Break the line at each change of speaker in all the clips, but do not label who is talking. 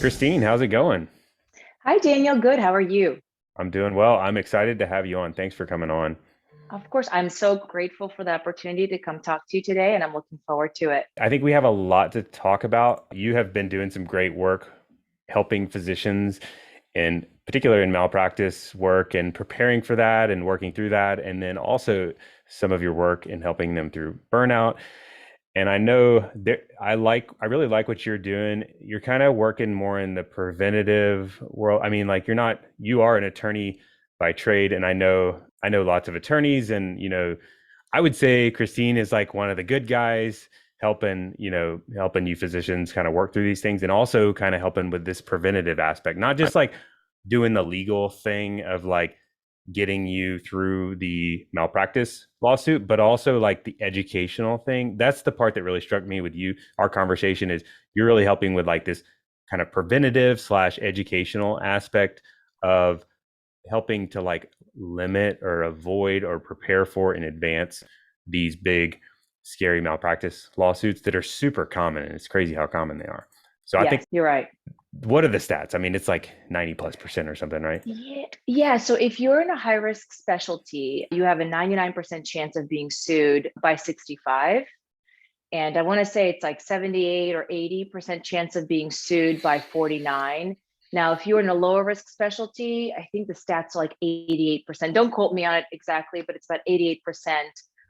Christine, how's it going?
Hi, Daniel. Good. How are you?
I'm doing well. I'm excited to have you on. Thanks for coming on.
Of course, I'm so grateful for the opportunity to come talk to you today, and I'm looking forward to it.
I think we have a lot to talk about. You have been doing some great work helping physicians, in particular in malpractice work and preparing for that and working through that. And then also some of your work in helping them through burnout. And I know that I really like what you're doing. You're kind of working more in the preventative world. I mean, like you are an attorney by trade, and I know lots of attorneys, and I would say Christine is like one of the good guys helping you physicians kind of work through these things and also kind of helping with this preventative aspect, not just like doing the legal thing of like getting you through the malpractice lawsuit, but also like the educational thing. That's the part that really struck me with you. Our conversation is you're really helping with like this kind of preventative slash educational aspect of helping to like limit or avoid or prepare for in advance these big scary malpractice lawsuits that are super common, and it's crazy how common they are. So I think,
Yes, you're right.
what are the stats? I mean, it's like 90+% or something, right?
Yeah. So if you're in a high risk specialty, you have a 99% chance of being sued by 65. And I want to say it's like 78 or 80% chance of being sued by 49. Now, if you're in a lower risk specialty, I think the stats are like 88%. Don't quote me on it exactly, but it's about 88%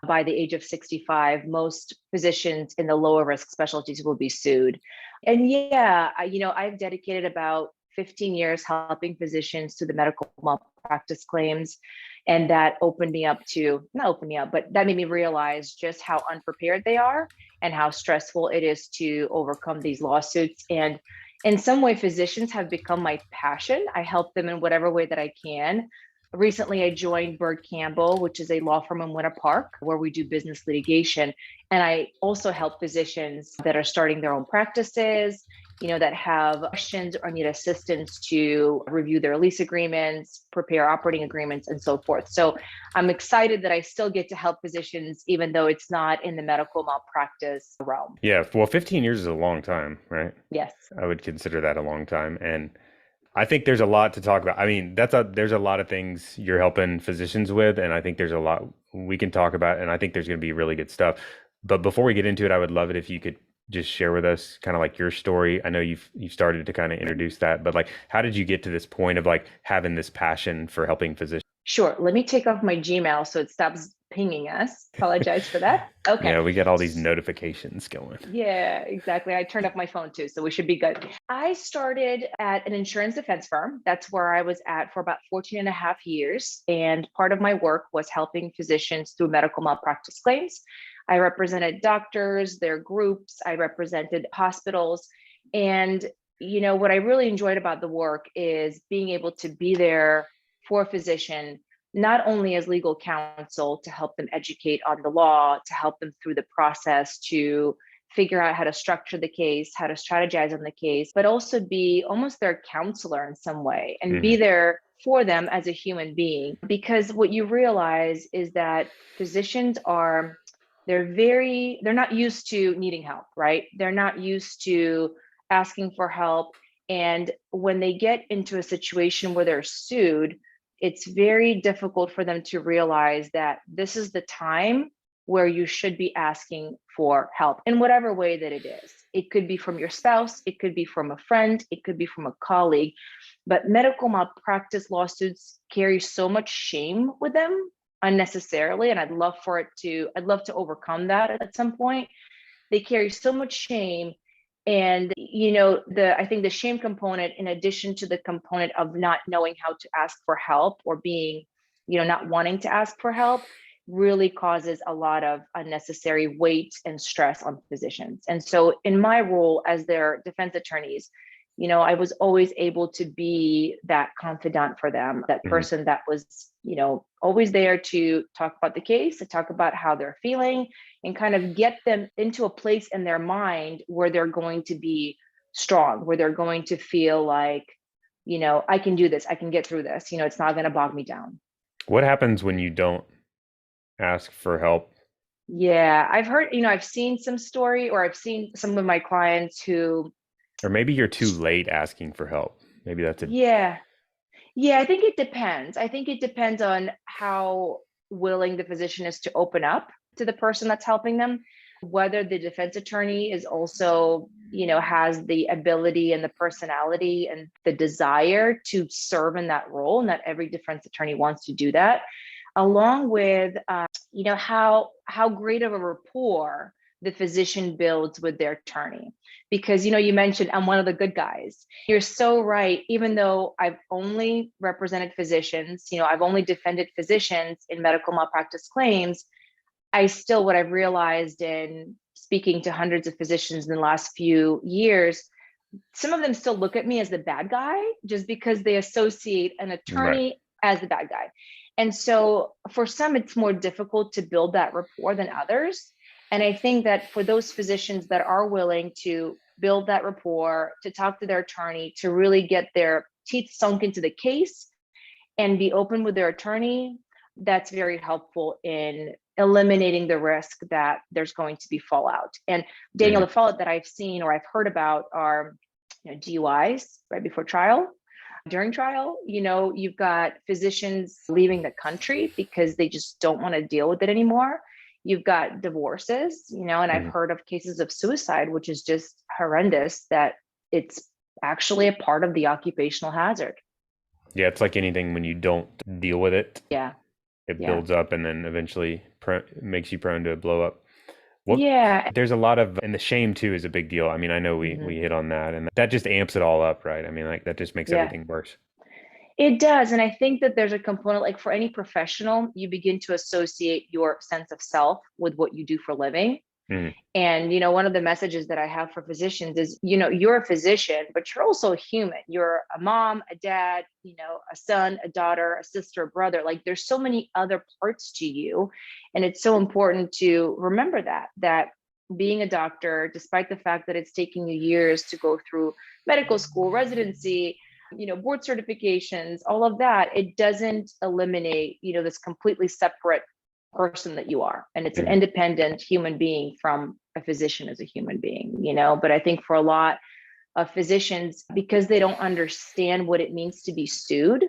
by the age of 65. Most physicians in the lower risk specialties will be sued. And yeah, I've dedicated about 15 years helping physicians through the medical malpractice claims. And that opened me up to, not opened me up, but that made me realize just how unprepared they are and how stressful it is to overcome these lawsuits. And in some way, physicians have become my passion. I help them in whatever way that I can. Recently, I joined Bird Campbell, which is a law firm in Winter Park, where we do business litigation. And I also help physicians that are starting their own practices, that have questions or need assistance to review their lease agreements, prepare operating agreements, and so forth. So I'm excited that I still get to help physicians, even though it's not in the medical malpractice realm.
Yeah, well, 15 years is a long time, right?
Yes.
I would consider that a long time. And I think there's a lot to talk about. I mean, there's a lot of things you're helping physicians with, and I think there's a lot we can talk about, and I think there's going to be really good stuff. But before we get into it, I would love it if you could just share with us kind of like your story. I know you've started to kind of introduce that, but like how did you get to this point of like having this passion for helping physicians?
Sure. Let me take off my Gmail so it stops pinging us. Apologize for that. Okay.
Yeah, we get all these notifications going.
Yeah, exactly. I turned off my phone too, so we should be good. I started at an insurance defense firm. That's where I was at for about 14 and a half years. And part of my work was helping physicians through medical malpractice claims. I represented doctors, their groups, I represented hospitals. And, what I really enjoyed about the work is being able to be there for a physician not only as legal counsel to help them educate on the law, to help them through the process, to figure out how to structure the case, how to strategize on the case, but also be almost their counselor in some way and be
Hmm.
there for them as a human being. Because what you realize is that physicians are, they're not used to needing help, right? They're not used to asking for help. And when they get into a situation where they're sued, it's very difficult for them to realize that this is the time where you should be asking for help in whatever way that it is. It could be from your spouse, it could be from a friend, it could be from a colleague. But medical malpractice lawsuits carry so much shame with them unnecessarily. And I'd love to overcome that at some point. They carry so much shame. And I think the shame component, in addition to the component of not knowing how to ask for help or being, not wanting to ask for help, really causes a lot of unnecessary weight and stress on physicians. And so in my role as their defense attorneys, I was always able to be that confidant for them, that
Hmm.
person that was, always there to talk about the case, to talk about how they're feeling, and kind of get them into a place in their mind where they're going to be strong, where they're going to feel like, I can do this, I can get through this, it's not going to bog me down.
What happens when you don't ask for help?
Yeah, I've heard, I've seen some story, or I've seen some of my clients who
Or maybe you're too late asking for help. Maybe that's a
Yeah. Yeah, I think it depends. I think it depends on how willing the physician is to open up to the person that's helping them, whether the defense attorney is also, has the ability and the personality and the desire to serve in that role. Not every defense attorney wants to do that, along with, how great of a rapport the physician builds with their attorney. Because, you mentioned I'm one of the good guys. You're so right. Even though I've only represented physicians, I've only defended physicians in medical malpractice claims, what I've realized in speaking to hundreds of physicians in the last few years, some of them still look at me as the bad guy just because they associate an
right.
attorney as the bad guy. And so for some, it's more difficult to build that rapport than others. And I think that for those physicians that are willing to build that rapport, to talk to their attorney, to really get their teeth sunk into the case and be open with their attorney, that's very helpful in eliminating the risk that there's going to be fallout. And Daniel,
Mhm.
the fallout that I've seen or I've heard about are, DUIs right before trial. During trial, you've got physicians leaving the country because they just don't want to deal with it anymore. You've got divorces, and I've
Mhm.
heard of cases of suicide, which is just horrendous, that it's actually a part of the occupational hazard.
Yeah, it's like anything when you don't deal with it,
Yeah.
it
Yeah.
builds up and then eventually makes you prone to blow up. What
Yeah.
there's a lot of, and the shame too is a big deal. I mean, I know we
Mhm.
hit on that, and that just amps it all up, right? I mean, like that just makes
Yeah.
everything worse.
It does. And I think that there's a component, like for any professional, you begin to associate your sense of self with what you do for a living.
Mhm.
And, one of the messages that I have for physicians is, you're a physician, but you're also a human. You're a mom, a dad, a son, a daughter, a sister, a brother. Like there's so many other parts to you. And it's so important to remember that being a doctor, despite the fact that it's taking you years to go through medical school, residency, board certifications, all of that, it doesn't eliminate, this completely separate person that you are. And it's an
Mhm.
independent human being from a physician as a human being, but I think for a lot of physicians, because they don't understand what it means to be sued,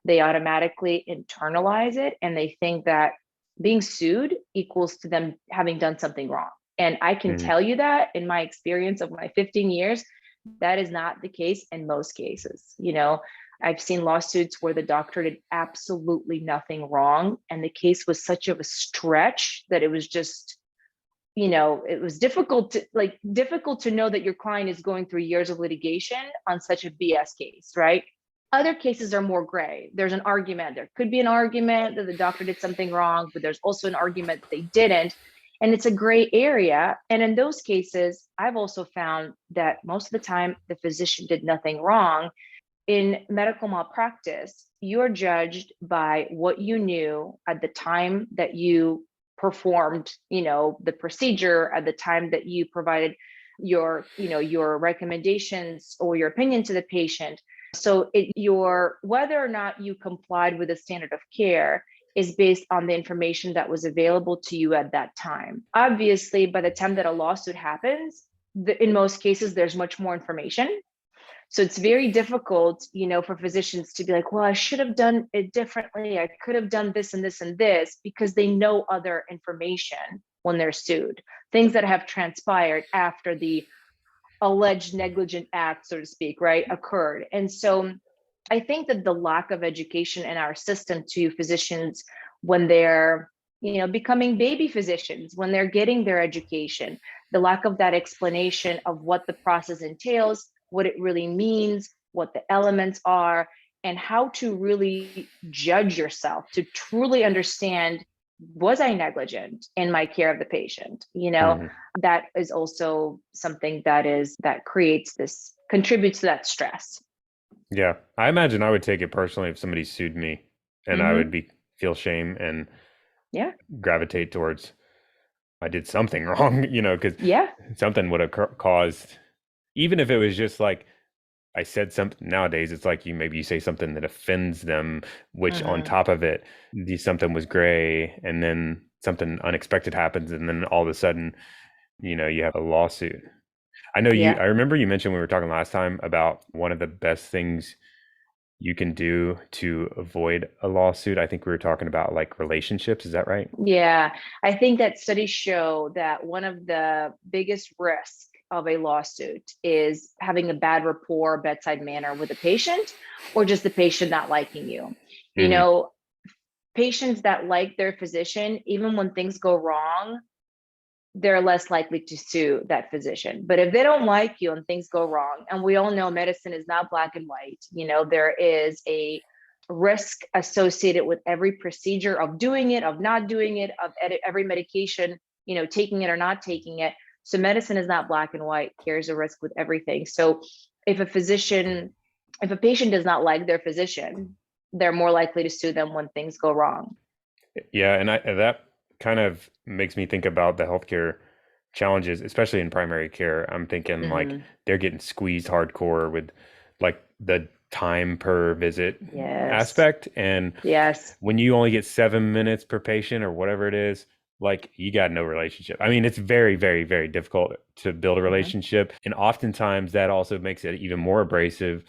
they automatically internalize it and they think that being sued equals to them having done something wrong. And I can
Mhm.
tell you that in my experience of my 15 years, that is not the case in most cases. I've seen lawsuits where the doctor did absolutely nothing wrong. And the case was such of a stretch that it was just, it was difficult to know that your client is going through years of litigation on such a BS case, right? Other cases are more gray. There's an argument. There could be an argument that the doctor did something wrong, but there's also an argument that they didn't. And it's a gray area. And in those cases, I've also found that most of the time the physician did nothing wrong. In medical malpractice, you're judged by what you knew at the time that you performed, the procedure, at the time that you provided your recommendations or your opinion to the patient. So your whether or not you complied with the standard of care is based on the information that was available to you at that time. Obviously, by the time that a lawsuit happens, in most cases, there's much more information. So it's very difficult, for physicians to be like, well, I should have done it differently. I could have done this and this and this, because they know other information when they're sued, things that have transpired after the alleged negligent act, so to speak, right, occurred. And so I think that the lack of education in our system to physicians when they're, becoming baby physicians, when they're getting their education, the lack of that explanation of what the process entails, what it really means, what the elements are, and how to really judge yourself to truly understand, was I negligent in my care of the patient?
Mhm.
That is also something that creates this, contributes to that stress.
Yeah, I imagine I would take it personally if somebody sued me, and I would
Hmm.
be feel shame and
Yeah.
gravitate towards I did something wrong, because
Yeah.
something would have caused, even if it was just like I said something. Nowadays it's like maybe you say something that offends them, which on
Hmm.
top of it, something was gray, and then something unexpected happens, and then all of a sudden, you have a lawsuit. I know you,
Yeah.
I remember you mentioned when we were talking last time about one of the best things you can do to avoid a lawsuit. I think we were talking about like relationships. Is that right?
Yeah, I think that studies show that one of the biggest risks of a lawsuit is having a bad rapport, bedside manner with a patient, or just the patient not liking you. You
Hmm.
know, patients that like their physician, even when things go wrong, they're less likely to sue that physician. But if they don't like you and things go wrong, and we all know medicine is not black and white, there is a risk associated with every procedure of doing it, of not doing it, of every medication, taking it or not taking it. So medicine is not black and white, carries a risk with everything. So if a physician, if a patient does not like their physician, they're more likely to sue them when things go wrong.
Yeah, and that kind of makes me think about the healthcare challenges, especially in primary care. I'm thinking like
Mhm.
they're getting squeezed hardcore with like the time per visit
Yes.
aspect. And
Yes.
when you only get 7 minutes per patient or whatever it is, like you got no relationship. I mean, it's very, very, very difficult to build a
Mhm.
relationship. And oftentimes that also makes it even more abrasive.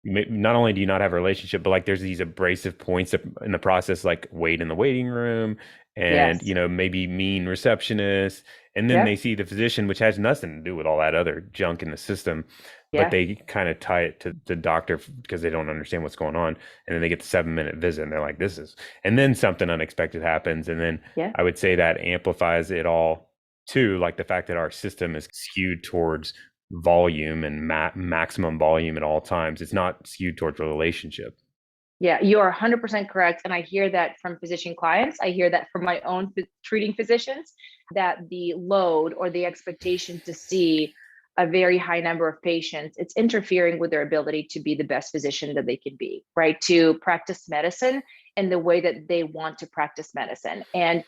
Not only do you not have a relationship, but like there's these abrasive points in the process, like wait in the waiting room and,
Yes.
maybe mean receptionists. And then they
Yep.
see the physician, which has nothing to do with all that other junk in the system, but
Yeah.
they kind of tie it to the doctor because they don't understand what's going on. And then they get the 7 minute visit and they're like, this is, and then something unexpected happens. And then
Yeah.
I would say that amplifies it all too, like the fact that our system is skewed towards volume and maximum volume at all times. It's not skewed towards a relationship.
Yeah. You are 100% correct. And I hear that from physician clients. I hear that from my own treating physicians, that the load or the expectation to see a very high number of patients, it's interfering with their ability to be the best physician that they can be, right? To practice medicine in the way that they want to practice medicine. And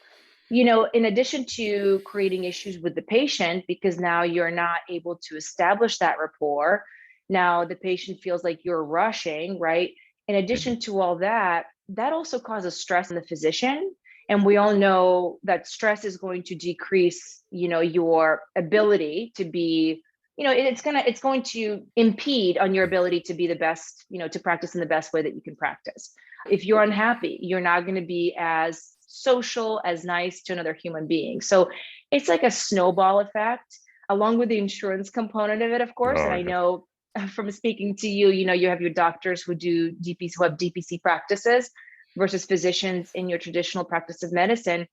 in addition to creating issues with the patient, because now you're not able to establish that rapport, now the patient feels like you're rushing, right? In
Mhm.
addition to all that, that also causes stress in the physician. And we all know that stress is going to decrease, your ability to be, it's going to impede on your ability to be the best, to practice in the best way that you can practice. If you're unhappy, you're not going to be as social, as nice to another human being. So it's like a snowball effect, along with the insurance component of it, of course. And
Oh,
I
yeah.
know from speaking to you, you have your doctors who do DPC, who have DPC practices versus physicians in your traditional practice of medicine.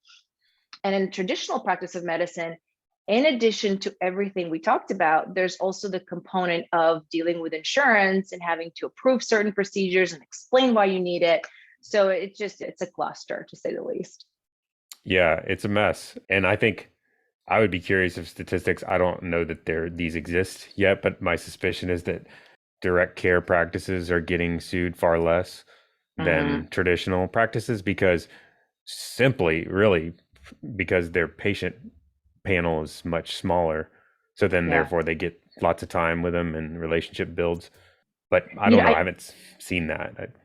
And in traditional practice of medicine, in addition to everything we talked about, there's also the component of dealing with insurance and having to approve certain procedures and explain why you need it. So it's a cluster, to say the least.
Yeah, it's a mess. And I think I would be curious of statistics. I don't know that these exist yet, but my suspicion is that direct care practices are getting sued far less than
Hmm.
traditional practices because simply, really, because their patient panel is much smaller. So then,
Yeah.
therefore, they get lots of time with them and relationship builds. But I
You know,
don't know. I
I
haven't seen that.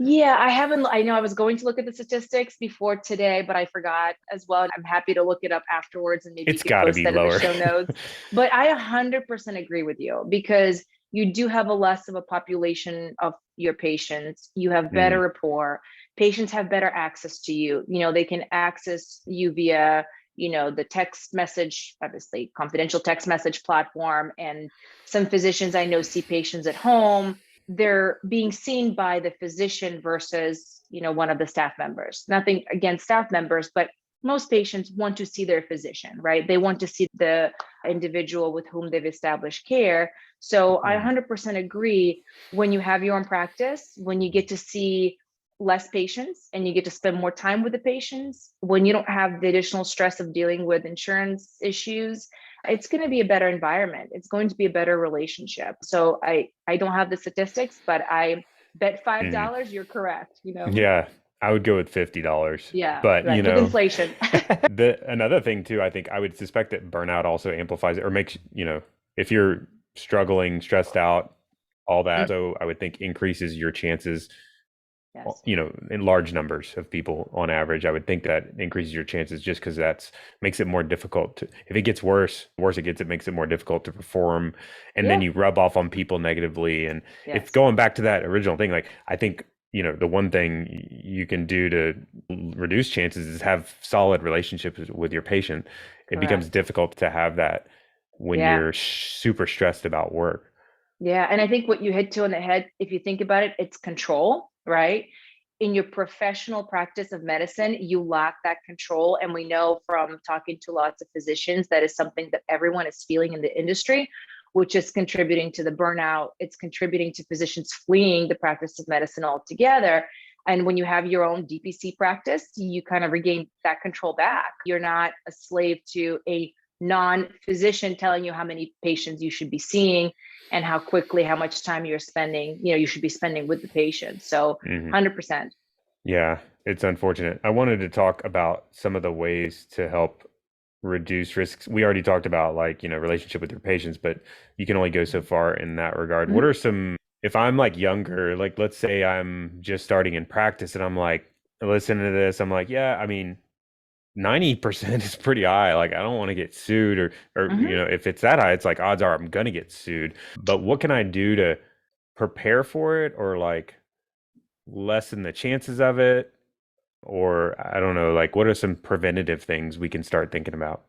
Yeah, I haven't. I know I was going to look at the statistics before today, but I forgot as well. I'm happy to look it up afterwards and maybe you
It's
could
got to
post
be
that in the
lower.
show notes. But I 100% agree with you because you do have a less of a population of your patients. You have better
Mhm.
rapport. Patients have better access to you. They can access you via, the text message, obviously confidential text message platform. And some physicians I know see patients at home, they're being seen by the physician versus one of the staff members. Nothing against staff members, but most patients want to see their physician, right? They want to see the individual with whom they've established care. So I
Mhm.
100% agree. When you have your own practice, when you get to see less patients and you get to spend more time with the patients, when you don't have the additional stress of dealing with insurance issues, it's going to be a better environment. It's going to be a better relationship. So I don't have the statistics, but I bet
Mhm.
$5 you're correct.
Yeah, I would go with $50.
Yeah,
But,
right. With inflation.
the another thing too, I think I would suspect that burnout also amplifies it or makes, if you're struggling, stressed out, all that. So I would think increases your chances
Yes,
in large numbers of people on average. I would think that increases your chances just because that's makes it more difficult to, if it gets worse it gets, it makes it more difficult to perform. And then
yeah,
you rub off on people negatively. And if
yes,
going back to that original thing, like I think, the one thing you can do to reduce chances is have solid relationships with your patient. It becomes
correct.
difficult to have that when
Yeah.
you're super stressed about work.
Yeah, and I think what you hit to on the head, if you think about it, it's control, right? In your professional practice of medicine, you lack that control. And we know from talking to lots of physicians that is something that everyone is feeling in the industry, which is contributing to the burnout. It's contributing to physicians fleeing the practice of medicine altogether. And when you have your own DPC practice, you kind of regain that control back. You're not a slave to a non-physician telling you how many patients you should be seeing and how quickly, how much time you're spending, you should be spending with the patient. So
Mhm.
100%.
Yeah, it's unfortunate. I wanted to talk about some of the ways to help reduce risks. We already talked about, like, relationship with your patients, but you can only go so far in that regard. What
Mhm.
are some, if I'm like younger, like let's say I'm just starting in practice and I'm like listening to this, I'm like, yeah, I mean, 90% is pretty high. Like I don't want to get sued, or
Mhm.
if it's that high, it's like odds are I'm gonna get sued. But what can I do to prepare for it, or like lessen the chances of it? Or I don't know, like what are some preventative things we can start thinking about?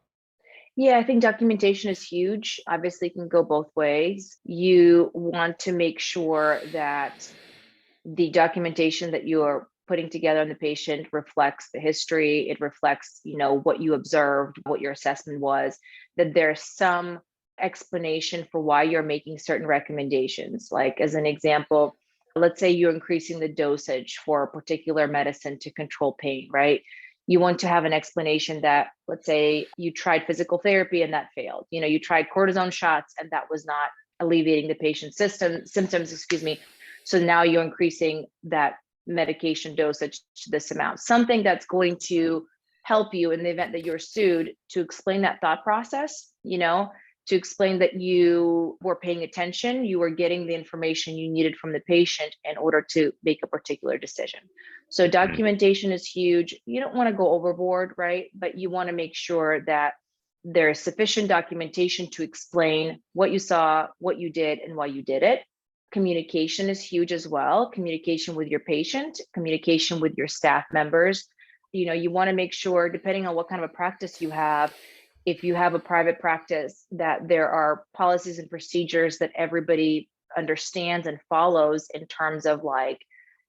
Yeah, I think documentation is huge. Obviously, it can go both ways. You want to make sure that the documentation that you are putting together on the patient reflects the history. It reflects, what you observed, what your assessment was, that there's some explanation for why you're making certain recommendations. Like, as an example, let's say you're increasing the dosage for a particular medicine to control pain, right? You want to have an explanation that, let's say you tried physical therapy and that failed. You tried cortisone shots and that was not alleviating the patient's symptoms, excuse me. So now you're increasing that medication dosage to this amount, something that's going to help you in the event that you're sued, to explain that thought process, to explain that you were paying attention, you were getting the information you needed from the patient in order to make a particular decision. So
Mm,
documentation is huge. You don't want to go overboard, right? But you want to make sure that there is sufficient documentation to explain what you saw, what you did, and why you did it. Communication is huge as well. Communication with your patient, communication with your staff members. You want to make sure, depending on what kind of a practice you have, if you have a private practice, that there are policies and procedures that everybody understands and follows, in terms of, like,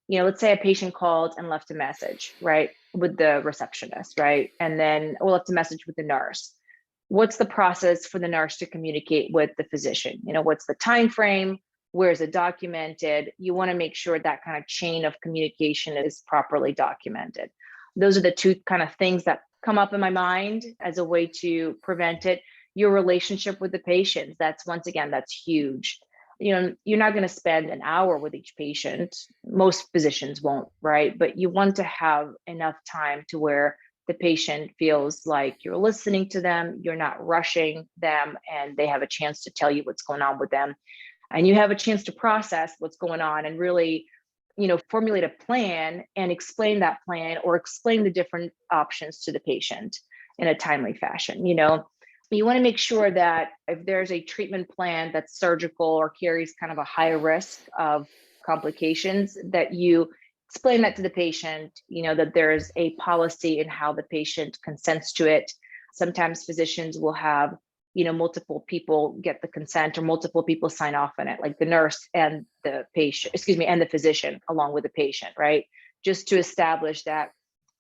let's say a patient called and left a message, right, with the receptionist, right? And then, or left a message with the nurse. What's the process for the nurse to communicate with the physician? What's the time frame? Where is it documented? You want to make sure that kind of chain of communication is properly documented. Those are the two kind of things that come up in my mind as a way to prevent it. Your relationship with the patients, that's, once again, that's huge. You're not going to spend an hour with each patient. Most physicians won't, right? But you want to have enough time to where the patient feels like you're listening to them, you're not rushing them, and they have a chance to tell you what's going on with them. And you have a chance to process what's going on and really, formulate a plan and explain that plan, or explain the different options to the patient in a timely fashion. You want to make sure that if there's a treatment plan that's surgical or carries kind of a high risk of complications, that you explain that to the patient, that there's a policy in how the patient consents to it. Sometimes physicians will have, multiple people get the consent, or multiple people sign off on it, like the nurse and the patient, excuse me, and the physician along with the patient, right? Just to establish that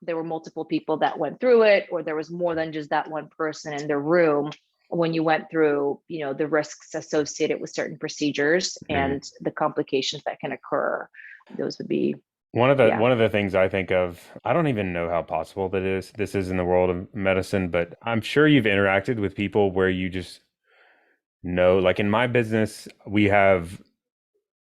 there were multiple people that went through it, or there was more than just that one person in the room when you went through, the risks associated with certain procedures
mm.
and the complications that can occur. Those would be,
One of the
yeah.
one of the things I think of, I don't even know how possible this is in the world of medicine, but I'm sure you've interacted with people where you just know, like in my business, we have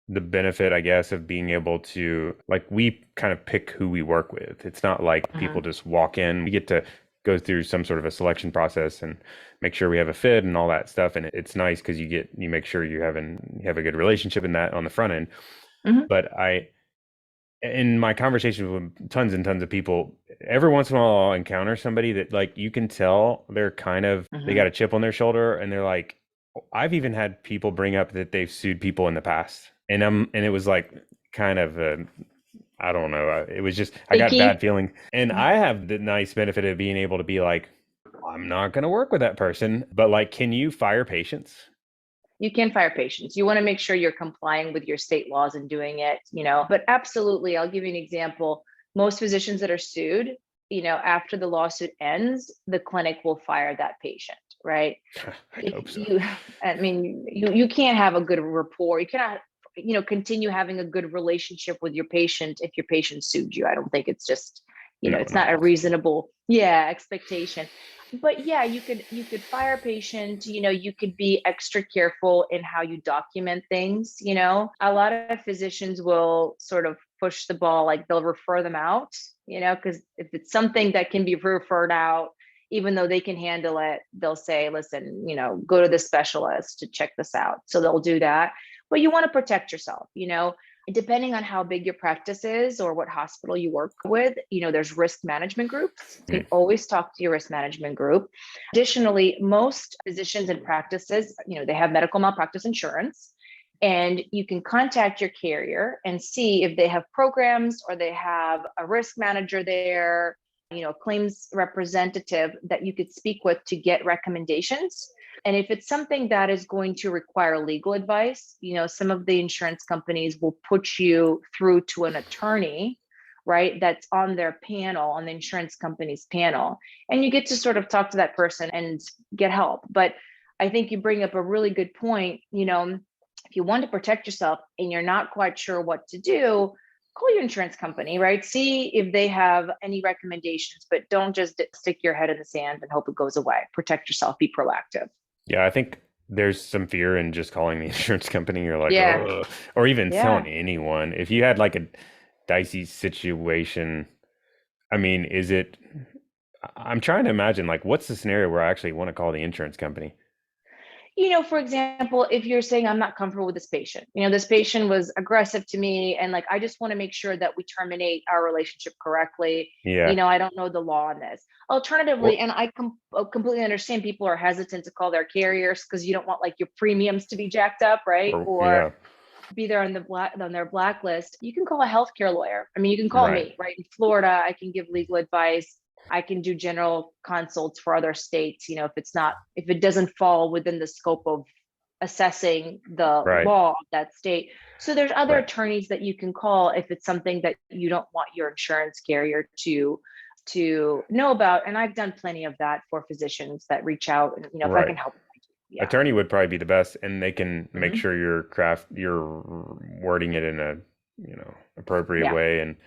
the benefit, I guess, of being able to, like, we kind of pick who we work with. It's not like people
Mhm.
just walk in. We get to go through some sort of a selection process and make sure we have a fit and all that stuff. And it's nice because you make sure you have a good relationship in that on the front end.
Mhm.
But in my conversations with tons and tons of people, every once in a while I'll encounter somebody that like you can tell they're kind of they
Hmm.
got a chip on their shoulder and they're like, I've even had people bring up that they've sued people in the past. And it was like kind of I don't know. It was just I got bad
Icky.
feeling. And I have the nice benefit of being able to be like, I'm not going to work with that person, but like, can you fire patients?
You can fire patients. You want to make sure you're complying with your state laws and doing it, but absolutely. I'll give you an example. Most physicians that are sued, after the lawsuit ends, the clinic will fire that patient, right?
I
If
hope so.
you, I mean, you can't have a good rapport. You cannot, continue having a good relationship with your patient if your patient sued you. I don't think it's just,
No,
it's
not
not a
possible.
reasonable, yeah, expectation. But yeah, you could fire a patient, you could be extra careful in how you document things. A lot of physicians will sort of push the ball, like they'll refer them out, because if it's something that can be referred out, even though they can handle it, they'll say, listen, go to the specialist to check this out. So they'll do that. But you want to protect yourself, depending on how big your practice is or what hospital you work with, there's risk management groups. You
Hmm.
can always talk to your risk management group. Additionally, most physicians and practices, they have medical malpractice insurance. And you can contact your carrier and see if they have programs or they have a risk manager there, claims representative that you could speak with to get recommendations. And if it's something that is going to require legal advice, some of the insurance companies will put you through to an attorney, right? That's on their panel, on the insurance company's panel. And you get to sort of talk to that person and get help. But I think you bring up a really good point. If you want to protect yourself and you're not quite sure what to do, call your insurance company, right? See if they have any recommendations, but don't just stick your head in the sand and hope it goes away. Protect yourself, be proactive.
Yeah, I think there's some fear in just calling the insurance company. You're like,
Yeah.
ugh, or even telling
Yeah.
anyone. If you had like a dicey situation, I mean, is it? I'm trying to imagine like what's the scenario where I actually want to call the insurance company?
For example, if you're saying I'm not comfortable with this patient, this patient was aggressive to me and like I just want to make sure that we terminate our relationship correctly.
Yeah,
I don't know the law on this.
or,
Alternatively, and I completely understand people are hesitant to call their carriers because you don't want like your premiums to be jacked up, right?
or
Or
yeah,
be there on their blacklist. You can call a healthcare lawyer. I mean, you can call
right.
me, right? In Florida, I can give legal advice. I can do general consults for other states, if it doesn't fall within the scope of assessing the
Right.
law of that state. So there's other
Right.
attorneys that you can call if it's something that you don't want your insurance carrier to know about. And I've done plenty of that for physicians that reach out and, if I
Right.
can help. Yeah.
Attorney would probably be the best, and they can make
Mhm.
sure you're wording it in a, appropriate
Yeah.
way. And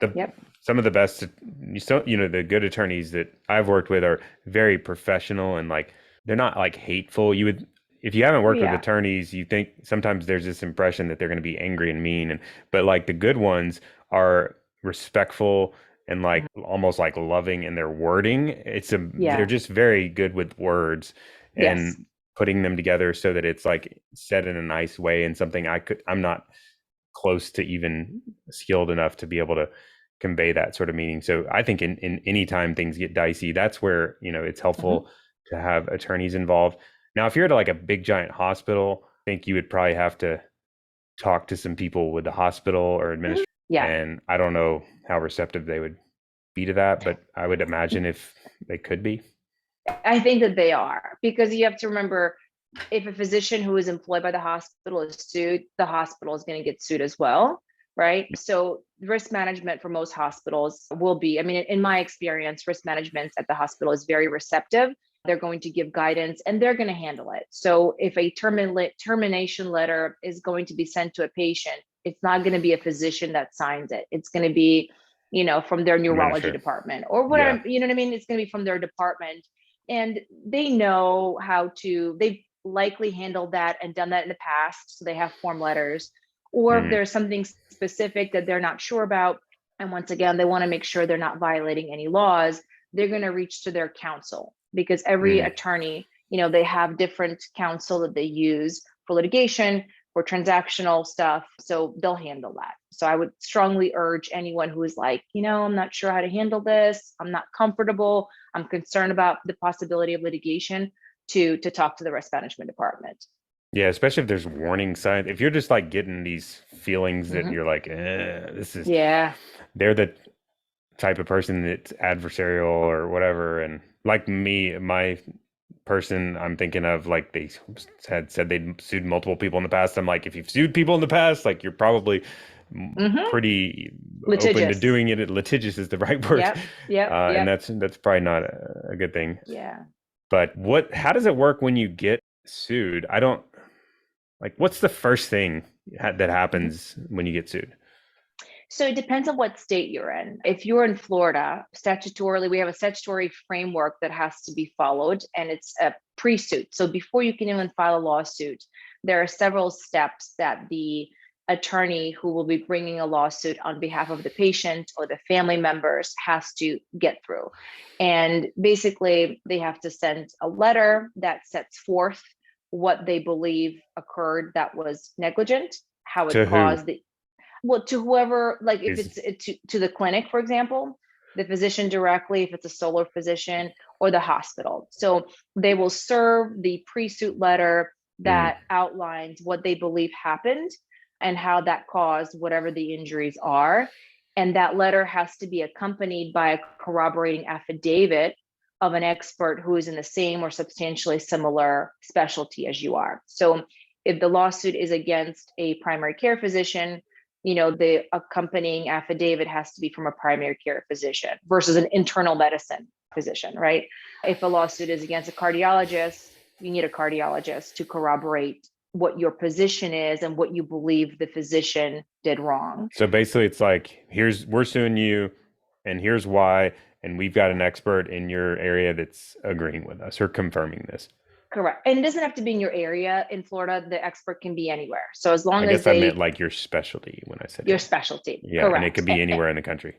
the
Yep.
some of the best, the good attorneys that I've worked with are very professional and like they're not like hateful. You would if you haven't
Oh
worked with
yeah.
attorneys, you think sometimes there's this impression that they're going to be angry and mean, and but like the good ones are respectful and like
Mhm.
almost like loving in their wording. They're
Yeah.
just very good with words
Yes.
and putting them together so that it's like said in a nice way and something I'm not close to even skilled enough to be able to convey that sort of meaning. So I think in any time things get dicey, that's where, it's
Mhm.
helpful to have attorneys involved. Now, if you're at like a big giant hospital, I think you would probably have to talk to some people with the hospital or
Mhm.
administration.
Yeah.
And I don't know how receptive they would be to that, but I would imagine if they could be.
I think that they are because you have to remember if a physician who is employed by the hospital is sued, the hospital is going to get sued as well, right? So risk management for most hospitals will be, I mean, in my experience, risk management at the hospital is very receptive. They're going to give guidance and they're going to handle it. So if a termination letter is going to be sent to a patient, it's not going to be a physician that signs it. It's going to be, from their neurology
Administrator.
department or
Yeah.
whatever, you know what I mean? It's going to be from their department and they know they've likely handled that and done that in the past. So they have form letters. Or if
Hmm.
there's something specific that they're not sure about, and once again, they want to make sure they're not violating any laws, they're going to reach to their counsel because every
Hmm.
attorney, they have different counsel that they use for litigation. or transactional stuff. So they'll handle that. So I would strongly urge anyone who is like, I'm not sure how to handle this. I'm not comfortable. I'm concerned about the possibility of litigation to talk to the risk management department.
Yeah, especially if there's warning signs. If you're just like getting these feelings that
Mhm.
you're like, this is,
Yeah.
they're the type of person that's adversarial or whatever. And like me, my person I'm thinking of, like they had said they'd sued multiple people in the past. I'm like, if you've sued people in the past, like you're probably
Hmm.
pretty open to
Litigious.
doing it. Litigious is the right word.
Yep. Yep.
And
Yep.
that's probably not a good thing.
Yeah.
But how does it work when you get sued? I don't like, what's the first thing that
Mhm.
happens when you get sued?
So it depends on what state you're in. If you're in Florida, statutorily, we have a statutory framework that has to be followed, and it's a pre-suit. So before you can even file a lawsuit, there are several steps that the attorney who will be bringing a lawsuit on behalf of the patient or the family members has to get through. And basically, they have to send a letter that sets forth what they believe occurred that was negligent, how it
To who?
caused the well, to whoever, like if
Is
it's to the clinic, for example, the physician directly, if it's a solo physician, or the hospital. So they will serve the pre-suit letter
mm,
that outlines what they believe happened and how that caused whatever the injuries are. And that letter has to be accompanied by a corroborating affidavit of an expert who is in the same or substantially similar specialty as you are. So if the lawsuit is against a primary care physician, the accompanying affidavit has to be from a primary care physician versus an internal medicine physician, right? If a lawsuit is against a cardiologist, you need a cardiologist to corroborate what your position is and what you believe the physician did wrong.
so basically it's like, we're suing you and here's why, and we've got an expert in your area that's agreeing with us or confirming this.
Correct. And it doesn't have to be in your area. In Florida, the expert can be anywhere. So as
I
long as
guess I meant
they,
like your specialty when I said
your
your,
specialty,
yeah, and it
correct.
could be anywhere in the country.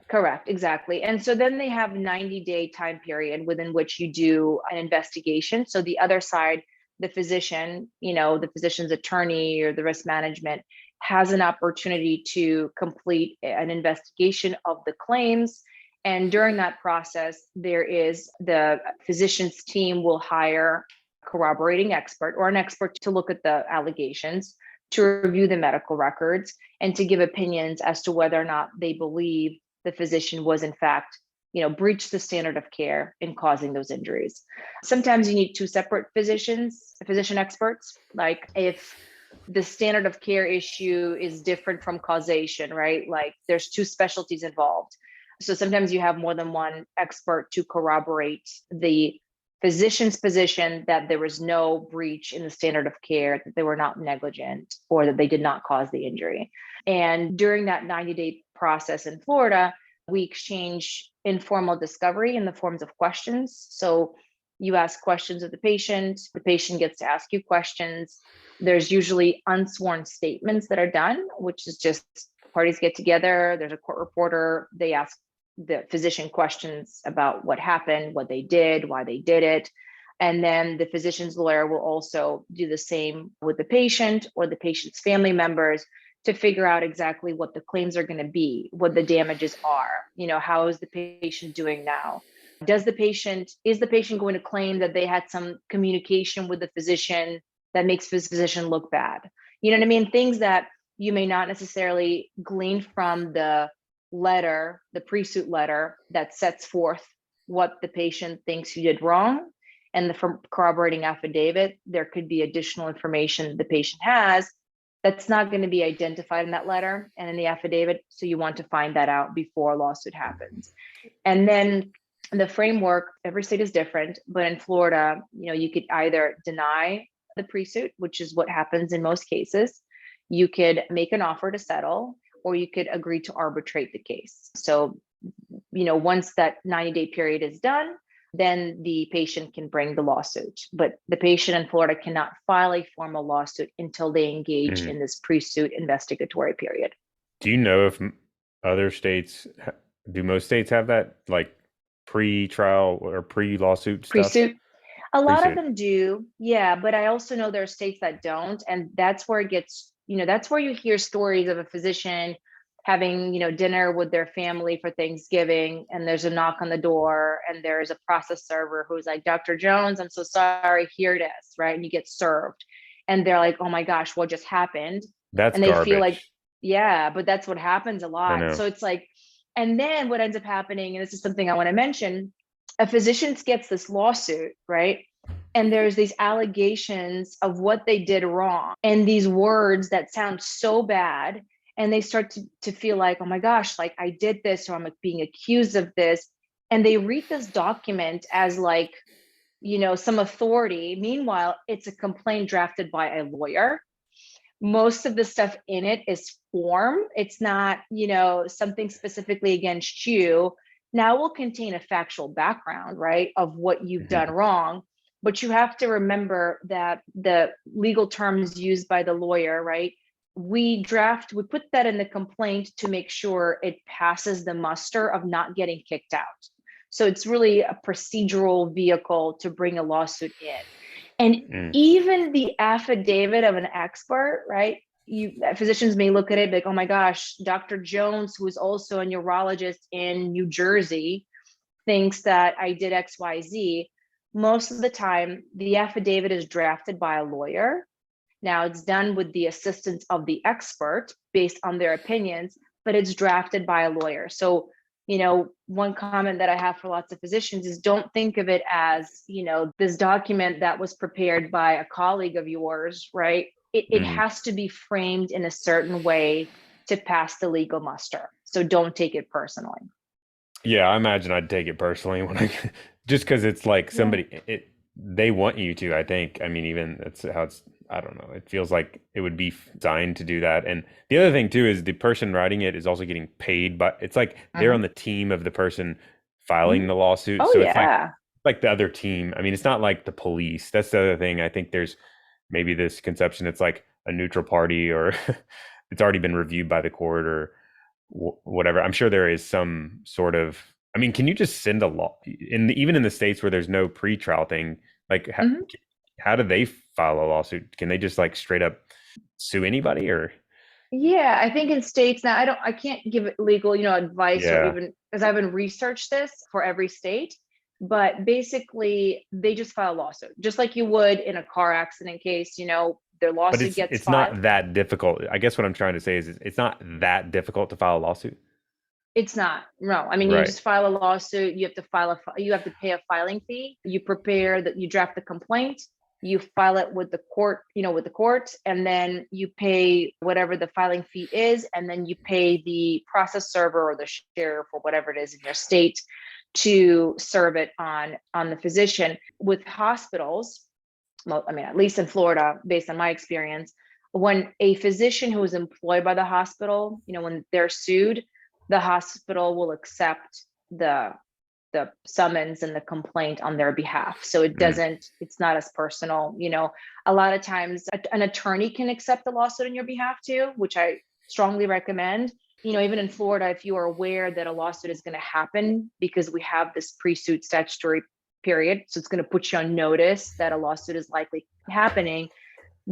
Correct, exactly. And so then they have 90-day time period within which you do an investigation. So the other side, the physician, the physician's attorney or the risk management has an opportunity to complete an investigation of the claims. And during that process, the physician's team will hire a corroborating expert or an expert to look at the allegations, to review the medical records, and to give opinions as to whether or not they believe the physician was in fact breached the standard of care in causing those injuries. Sometimes you need two separate physician experts, like if the standard of care issue is different from causation, right? Like there's two specialties involved, so sometimes you have more than one expert to corroborate the physician's position that there was no breach in the standard of care, that they were not negligent, or that they did not cause the injury. And during that 90-day process in Florida, we exchange informal discovery in the forms of questions. So you ask questions of the patient gets to ask you questions. There's usually unsworn statements that are done, which is just parties get together, there's a court reporter, they ask the physician questions about what happened, what they did, why they did it. And then the physician's lawyer will also do the same with the patient or the patient's family members to figure out exactly what the claims are going to be, what the damages are. How is the patient doing now? Is the patient going to claim that they had some communication with the physician that makes this physician look bad? You know what I mean? Things that you may not necessarily glean from the letter, the pre-suit letter that sets forth what the patient thinks you did wrong. And the corroborating affidavit, there could be additional information the patient has that's not going to be identified in that letter and in the affidavit. So you want to find that out before a lawsuit happens. And then the framework, every state is different, but in Florida, you could either deny the pre-suit, which is what happens in most cases. You could make an offer to settle, or you could agree to arbitrate the case. So, once that 90-day period is done, then the patient can bring the lawsuit. But the patient in Florida cannot file a formal lawsuit until they engage
Mhm.
in this pre-suit investigatory period.
Do you know if other states, do most states have that like pre-trial or pre-lawsuit stuff?
Pre-suit, A lot of
pre-suit?
them do, yeah, but I also know there are states that don't, and that's where it gets, that's where you hear stories of a physician having, dinner with their family for Thanksgiving, and there's a knock on the door, and there's a process server who's like, Dr. Jones, I'm so sorry, here it is, right? And you get served, and they're like, oh my gosh, what just happened?
That's
And they feel like,
garbage.
yeah, but that's what happens a
I
lot.
know.
So it's like, and then what ends up happening, and this is something I want to mention, a physician gets this lawsuit, right? And there's these allegations of what they did wrong and these words that sound so bad. And they start to feel like, oh my gosh, like I did this, or I'm like being accused of this. And they read this document as like, some authority. Meanwhile, it's a complaint drafted by a lawyer. Most of the stuff in it is form. It's not, something specifically against you. Now it will contain a factual background, right, of what you've done
Mhm.
wrong. But you have to remember that the legal terms used by the lawyer, right? We put that in the complaint to make sure it passes the muster of not getting kicked out. So it's really a procedural vehicle to bring a lawsuit in. And
Mm.
even the affidavit of an expert, right? Physicians may look at it like, oh my gosh, Dr. Jones, who is also a neurologist in New Jersey, thinks that I did XYZ. Most of the time, the affidavit is drafted by a lawyer. Now it's done with the assistance of the expert based on their opinions, but it's drafted by a lawyer. So, one comment that I have for lots of physicians is don't think of it as, this document that was prepared by a colleague of yours, right? It
Mhm.
has to be framed in a certain way to pass the legal muster. So don't take it personally.
Yeah, I imagine I'd take it personally when I just because it's like
Yeah.
they want you to, I think. I mean, even that's how it's, I don't know. It feels like it would be designed to do that. And the other thing too is the person writing it is also getting paid, but it's like they're on
Mhm.
the team of the person filing
Mhm.
the lawsuit.
Oh
So it's
yeah.
like the other team. I mean, it's not like the police. That's the other thing. I think there's maybe this conception it's like a neutral party or it's already been reviewed by the court or whatever. I'm sure there is some sort of. I mean, can you just send a law even in the states where there's no pretrial thing? Like,
Mhm.
how do they file a lawsuit? Can they just like straight up sue anybody or?
Yeah, I think in states now, I can't give legal, advice or
Yeah,
even because I haven't researched this for every state, but basically they just file a lawsuit, just like you would in a car accident case, their
but
lawsuit
it's
gets
it's
filed.
not that difficult. I guess what I'm trying to say is it's not that difficult to file a lawsuit.
It's not, no. I mean, you
Right.
just file a lawsuit, you have to you have to pay a filing fee. You prepare that, you draft the complaint, you file it with the court, and then you pay whatever the filing fee is, and then you pay the process server or the sheriff or whatever it is in your state to serve it on the physician. With hospitals, well, I mean, at least in Florida, based on my experience, when a physician who is employed by the hospital, when they're sued, the hospital will accept the summons and the complaint on their behalf. So
Mm.
it's not as personal. A lot of times an attorney can accept the lawsuit on your behalf too, which I strongly recommend. Even in Florida, if you are aware that a lawsuit is going to happen because we have this pre-suit statutory period, so it's going to put you on notice that a lawsuit is likely happening.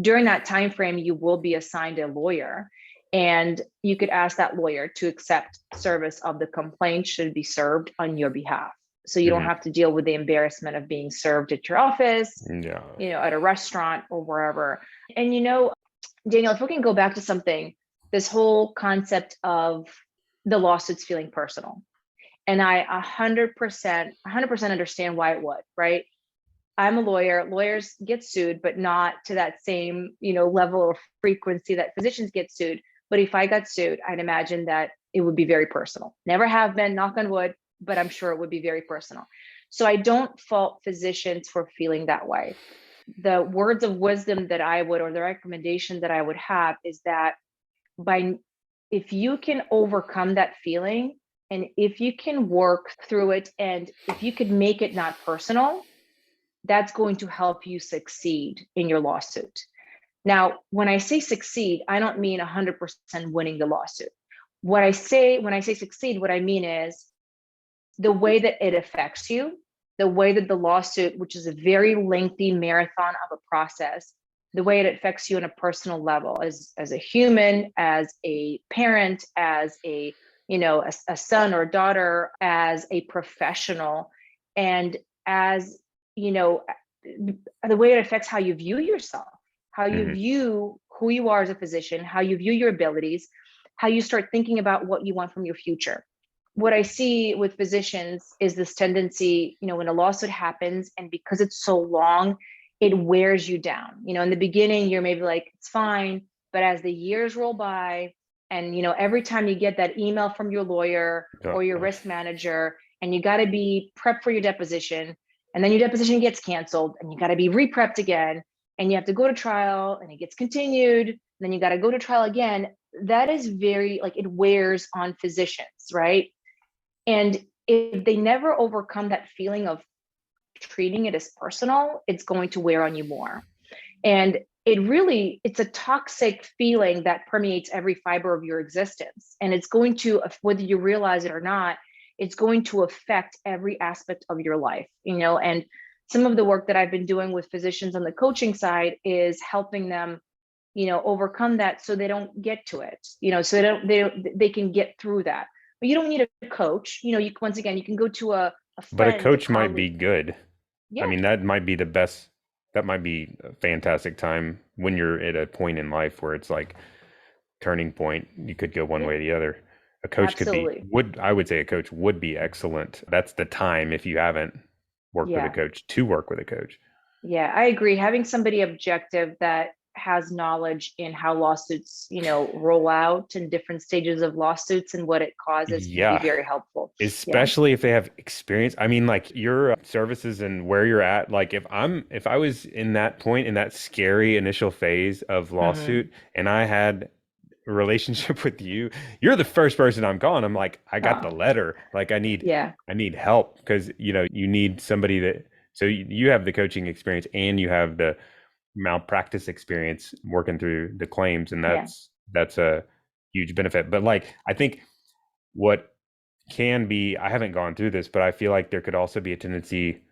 During that time frame, you will be assigned a lawyer, and you could ask that lawyer to accept service of the complaint should be served on your behalf. So you don't
Hmm.
have to deal with the embarrassment of being served at your office,
Yeah.
at a restaurant or wherever. And Daniel, if we can go back to something, this whole concept of the lawsuits feeling personal. And I 100% understand why it would, right? I'm a lawyer. Lawyers get sued, but not to that same, level or frequency that physicians get sued. But if I got sued, I'd imagine that it would be very personal. Never have been, knock on wood, but I'm sure it would be very personal. So I don't fault physicians for feeling that way. The words of wisdom that I would, or the recommendation that I would have is that by if you can overcome that feeling and if you can work through it and if you could make it not personal, that's going to help you succeed in your lawsuit. Now, when I say succeed, I don't mean 100% winning the lawsuit. When I say succeed, what I mean is the way that it affects you. the way that the lawsuit, which is a very lengthy marathon of a process, the way it affects you on a personal level as a human, as a parent, as a, a son or daughter, as a professional, and as, you know, the way it affects how you view yourself, how you
Hmm.
view who you are as a physician, how you view your abilities, how you start thinking about what you want from your future. What I see with physicians is this tendency, when a lawsuit happens and because it's so long, it wears you down. In the beginning, you're maybe like, it's fine. But as the years roll by, and every time you get that email from your lawyer or your risk manager, and you got to be prepped for your deposition, and then your deposition gets canceled, and you got to be re-prepped again, and you have to go to trial, and it gets continued, and then you got to go to trial again. That is very, like, it wears on physicians, right? And if they never overcome that feeling of treating it as personal, it's going to wear on you more. And it's a toxic feeling that permeates every fiber of your existence. And it's going to, whether you realize it or not, it's going to affect every aspect of your life, and some of the work that I've been doing with physicians on the coaching side is helping them, overcome that so they don't get to it, so they can get through that. But you don't need a coach, once again, you can go to a
But a
friend, a
coach might be
colleague.
good. I
Yeah.
mean, that might be the best. That might be a fantastic time when you're at a point in life where it's like turning point. You could go one
Yeah,
way or the other. A coach
absolutely.
I would say a coach would be excellent. That's the time if you haven't worked with a
Yeah.
coach to work with a coach.
Yeah, I agree. Having somebody objective that has knowledge in how lawsuits, roll out and different stages of lawsuits and what it causes can be
Yeah.
very helpful. Yeah.
Especially if they have experience. I mean, like your services and where you're at, like if I was in that point in that scary initial phase of
Hmm.
lawsuit and I had a relationship with you, you're the first person I'm calling. I'm like, I got the
Oh,
letter. Like
yeah.
I need help because you need somebody that so you have the coaching experience and you have the malpractice experience working through the claims, and
Yeah.
that's a huge benefit. But like I think what can be, I haven't gone through this, but I feel like there could also be a tendency,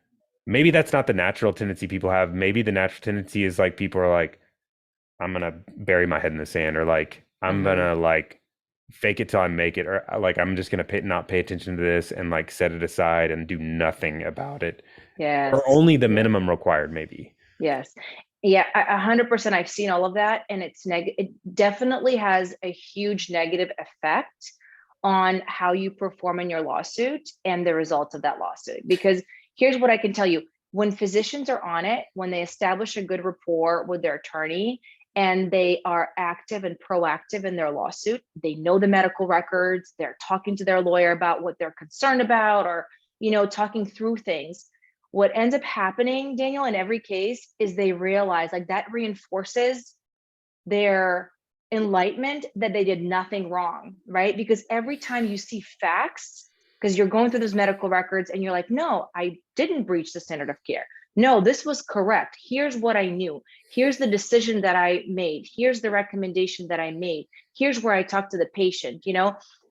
maybe that's not the natural tendency people have. Maybe the natural tendency is like people are like, I'm gonna bury my head in the sand, or like I'm
Hmm.
gonna like fake it till I make it, or like I'm just gonna not pay attention to this and like set it aside and do nothing about it, or
Yes.
only the
Yeah.
minimum required, maybe.
Yes. Yeah, 100%. I've seen all of that, and it definitely has a huge negative effect on how you perform in your lawsuit and the results of that lawsuit. Because here's what I can tell you: when physicians are on it, when they establish a good rapport with their attorney and they are active and proactive in their lawsuit, they know the medical records, they're talking to their lawyer about what they're concerned about, or talking through things. What ends up happening, Daniel, in every case is they realize, like, that reinforces their enlightenment that they did nothing wrong, right? Because every time you see facts, because you're going through those medical records and you're like, no, I didn't breach the standard of care. No, this was correct. Here's what I knew. Here's the decision that I made. Here's the recommendation that I made. Here's where I talked to the patient.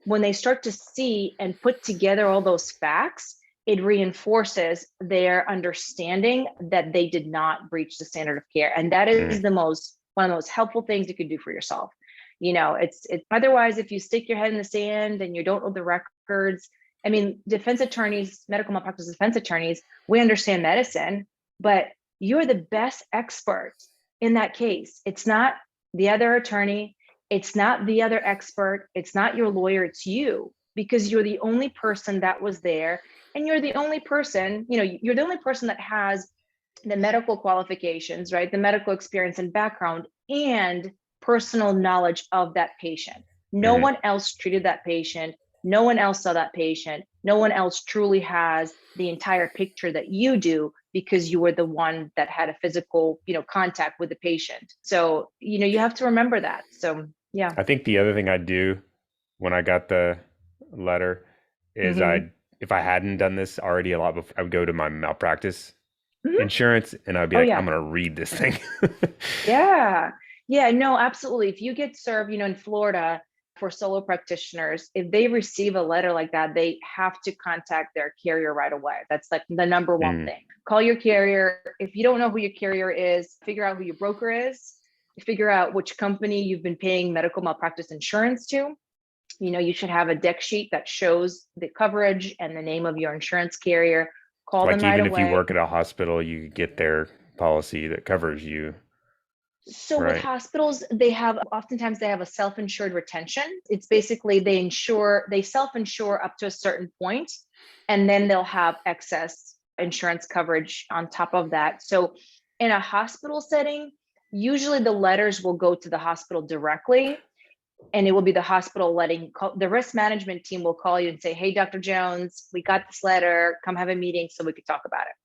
When they start to see and put together all those facts, it reinforces their understanding that they did not breach the standard of care. And that
Mm.
is one of the most helpful things you can do for yourself. It's otherwise, if you stick your head in the sand and you don't know the records. I mean, defense attorneys, medical malpractice defense attorneys, we understand medicine, but you're the best expert in that case. It's not the other attorney, it's not the other expert, it's not your lawyer, it's you, because you're the only person that was there, and you're the only person, you're the only person that has the medical qualifications, right? The medical experience and background and personal knowledge of that patient. No
Hmm.
one else treated that patient. No one else saw that patient. No one else truly has the entire picture that you do, because you were the one that had a physical, contact with the patient. So, you have to remember that. So, yeah.
I think the other thing I'd do when I got the letter is
Hmm.
if I hadn't done this already a lot before, I would go to my malpractice
Hmm.
insurance and I'd be
Oh,
like, I'm
yeah.
gonna read this thing.
Yeah. Yeah, no, absolutely. If you get served, in Florida, for solo practitioners, if they receive a letter like that, they have to contact their carrier right away. That's like the number one
Mm.
thing. Call your carrier. If you don't know who your carrier is, figure out who your broker is, figure out which company you've been paying medical malpractice insurance to. You should have a deck sheet that shows the coverage and the name of your insurance carrier. Call them
Like
right
even if you
away.
work at a hospital, you could get their policy that covers you,
So with
right?
hospitals, oftentimes they have a self-insured retention. It's basically they self-insure up to a certain point, and then they'll have excess insurance coverage on top of that. So in a hospital setting, usually the letters will go to the hospital directly, and it will be the hospital the risk management team will call you and say, "Hey, Dr. Jones, we got this letter. Come have a meeting so we could talk about it."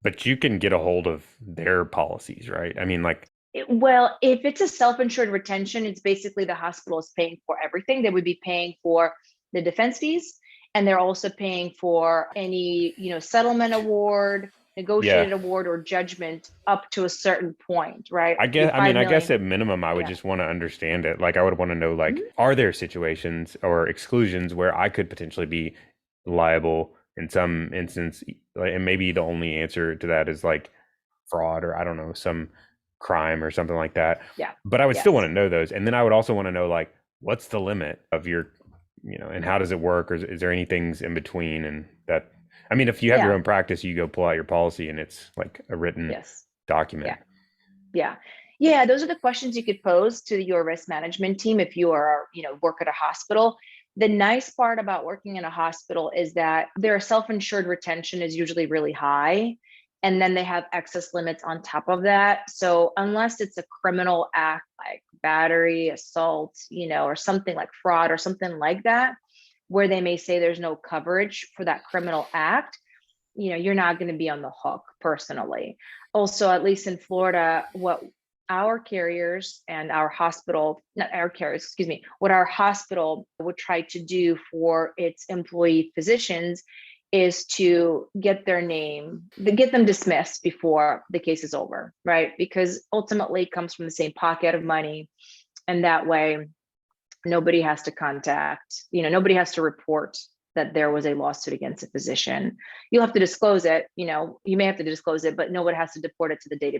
But you can get a hold of their policies, right? I mean, like,
Well, if it's a self-insured retention, it's basically the hospital is paying for everything. They would be paying for the defense fees, and they're also paying for any, settlement award,
yeah,
negotiated award, or judgment up to a certain point, right?
I
Be
guess, I mean,
5
I guess
million.
at minimum, I would
Yeah.
just want to understand it. Like, I would want to know, like,
Mhm.
are there situations or exclusions where I could potentially be liable in some instance? Like, and maybe the only answer to that is like fraud or I don't know, some crime or something like that.
Yeah.
But I would still want
Yes.
to know those. And then I would also want to know, like, what's the limit of your, and how does it work? Or is there any things in between? And that, I mean, if you have your
Yeah.
own practice, you go pull out your policy and it's like a written
Yes.
document.
Yeah. Yeah. Yeah. Those are the questions you could pose to your risk management team if you are, work at a hospital. The nice part about working in a hospital is that their self-insured retention is usually really high. And then they have excess limits on top of that. So unless it's a criminal act like battery, assault, or something like fraud or something like that, where they may say there's no coverage for that criminal act, you're not going to be on the hook personally. Also, at least in Florida, what our carriers and our hospital, not our carriers, excuse me, what our hospital would try to do for its employee physicians is to get get them dismissed before the case is over, right? Because ultimately it comes from the same pocket of money. And that way, nobody has to nobody has to report that there was a lawsuit against a physician. You'll have to disclose it, you may have to disclose it, but no one has to report it to the data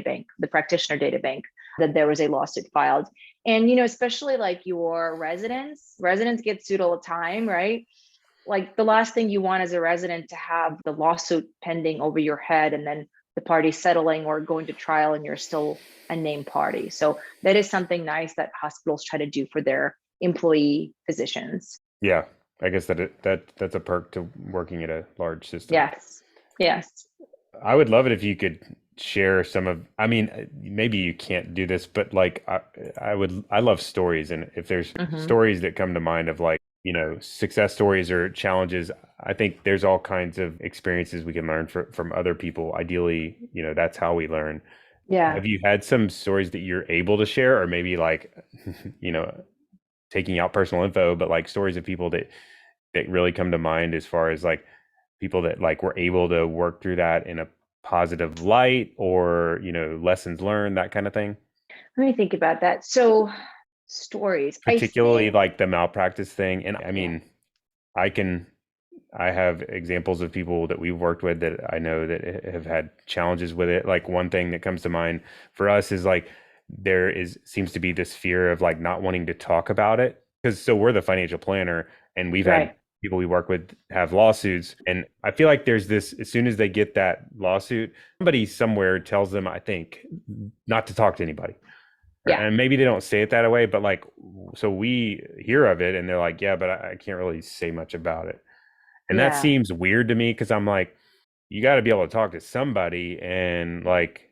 bank, the practitioner data bank, that there was a lawsuit filed. And, especially like your residents get sued all the time, right? Like the last thing you want as a resident to have the lawsuit pending over your head and then the party settling or going to trial and you're still a named party. So that is something nice that hospitals try to do for their employee physicians.
Yeah. I guess that's a perk to working at a large system.
Yes. Yes.
I would love it if you could share some of, I mean, maybe you can't do this, but like I love stories. And if there's
Hmm.
stories that come to mind of like, success stories or challenges, I think there's all kinds of experiences we can learn from other people. Ideally, that's how we learn.
Yeah.
Have you had some stories that you're able to share or maybe like, you know, taking out personal info, but like stories of people that really come to mind as far as like people that like were able to work through that in a positive light or lessons learned, that kind of thing?
Let me think about that. So stories, I
Particularly
think,
like the malpractice thing. And I
yeah.
mean, i can I have examples of people that we've worked with that I know that have had challenges with it. Like one thing that comes to mind for us is like seems to be this fear of like not wanting to talk about it, because so we're the financial planner and we've had
Right.
people we work with have lawsuits, and I feel like there's this, as soon as they get that lawsuit, somebody somewhere tells them, I think, not to talk to anybody.
Yeah.
And maybe they don't say it that way, but like, so we hear of it and they're like, yeah, but I can't really say much about it. And that
Yeah.
seems weird to me because I'm like, you got to be able to talk to somebody, and like,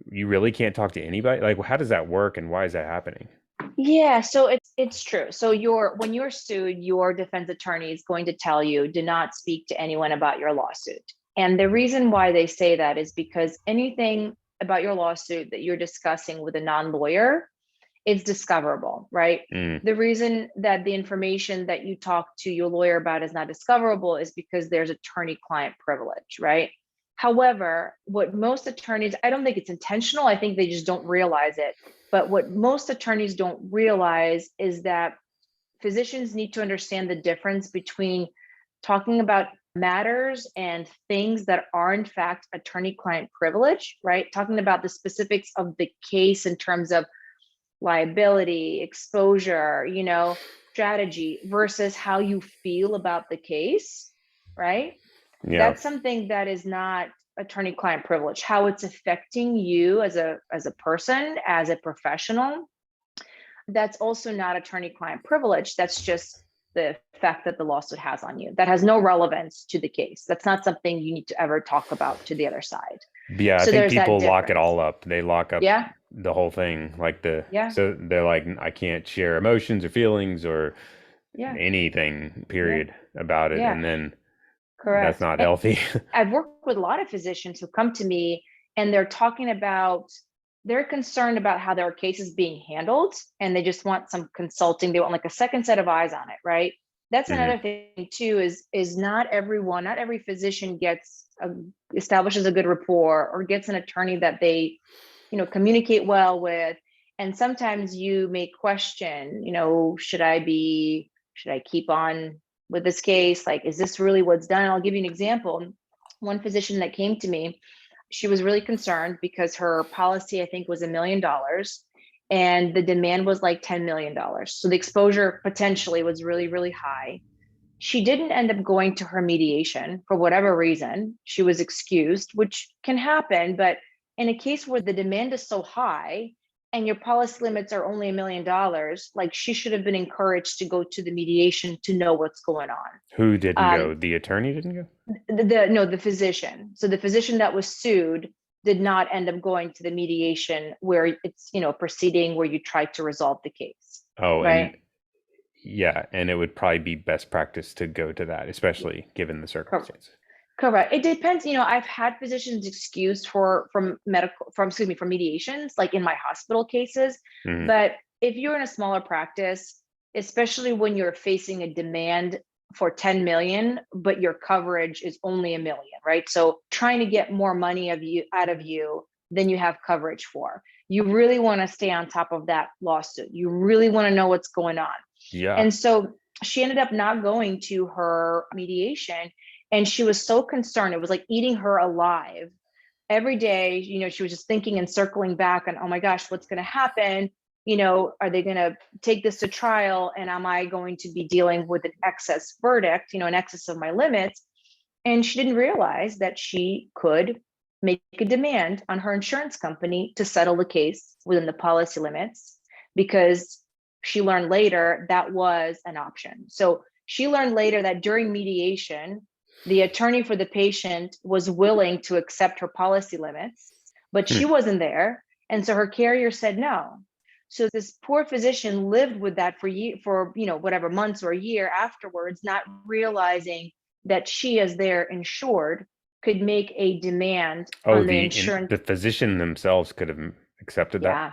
you really can't talk to anybody. Like, how does that work, and why is that happening?
Yeah, so it's true. So when you're sued, your defense attorney is going to tell you, do not speak to anyone about your lawsuit. And the reason why they say that is because anything about your lawsuit that you're discussing with a non-lawyer, it's discoverable, right?
Mm,
The reason that the information that you talk to your lawyer about is not discoverable is because there's attorney-client privilege, right? However, what most attorneys, I don't think it's intentional. I think they just don't realize it. But what most attorneys don't realize is that physicians need to understand the difference between talking about matters and things that are in fact attorney-client privilege, right? Talking about the specifics of the case in terms of liability, exposure, strategy versus how you feel about the case, right?
Yeah.
That's something that is not attorney-client privilege. How it's affecting you as a person, as a professional, that's also not attorney-client privilege. That's just the effect that the lawsuit has on you. That has no relevance to the case. That's not something you need to ever talk about to the other side.
Yeah, I
So
think
there's that
people lock it
difference.
all up. They lock up
Yeah,
the whole thing.
yeah,
So they're like, I can't share emotions or feelings or
yeah,
anything,
yeah,
period, about it.
yeah,
And then that's
correct.
not
And
healthy.
I've worked with a lot of physicians who come to me and they're concerned about how their case is being handled and they just want some consulting. They want like a second set of eyes on it, right? That's
Hmm.
another thing too, is not every physician establishes a good rapport or gets an attorney that they, communicate well with. And sometimes you may question, should I keep on with this case? Like, is this really what's done? And I'll give you an example. One physician that came to me, she was really concerned because her policy, I think, was $1 million and the demand was like $10 million. So the exposure potentially was really, really high. She didn't end up going to her mediation for whatever reason. She was excused, which can happen. But in a case where the demand is so high and your policy limits are only $1 million, like she should have been encouraged to go to the mediation to know what's going on.
Who didn't go? The attorney didn't go?
The physician. So the physician that was sued did not end up going to the mediation where it's, proceeding where you try to resolve the case.
Oh, and
Right.
yeah, and it would probably be best practice to go to that, especially given the circumstances.
Correct. It depends. I've had physicians excused from mediations, like in my hospital cases.
Hmm.
But if you're in a smaller practice, especially when you're facing a demand for 10 million, but your coverage is only 1 million, right? So trying to get more money out of you than you have coverage for. You really want to stay on top of that lawsuit. You really want to know what's going on.
Yeah.
And so she ended up not going to her mediation. And she was so concerned. It was like eating her alive. Every day, she was just thinking and circling back on, oh my gosh, what's going to happen? Are they going to take this to trial? And am I going to be dealing with an excess verdict, in excess of my limits? And she didn't realize that she could make a demand on her insurance company to settle the case within the policy limits, because she learned later that was an option. So she learned later that during mediation, the attorney for the patient was willing to accept her policy limits, but she
Hmm.
wasn't there. And so her carrier said no. So this poor physician lived with that for whatever months or a year afterwards, not realizing that she, as their insured, could make a demand
Oh,
on the insurance.
the physician themselves could have accepted that.
Yeah.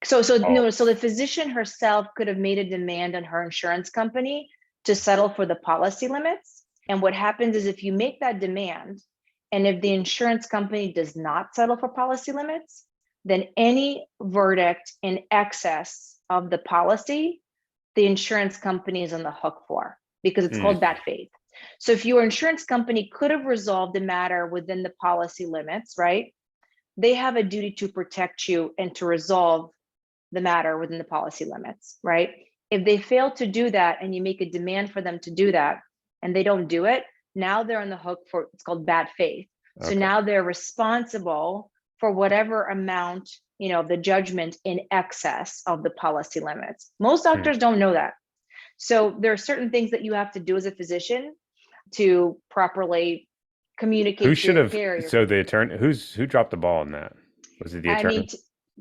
So
Oh.
no, so the physician herself could have made a demand on her insurance company to settle for the policy limits. And what happens is if you make that demand, and if the insurance company does not settle for policy limits, then any verdict in excess of the policy, the insurance company is on the hook for, because it's
Hmm.
called bad faith. So if your insurance company could have resolved the matter within the policy limits, right? They have a duty to protect you and to resolve the matter within the policy limits, right? If they fail to do that and you make a demand for them to do that and they don't do it, now they're on the hook for, it's called bad faith. So
Okay.
now they're responsible for whatever amount, the judgment in excess of the policy limits. Most
Hmm.
doctors don't know that. So there are certain things that you have to do as a physician to properly
Who
communicate to
should
your
have?
carrier.
So the attorney, who dropped the ball on that? Was it the
I
attorney?
mean,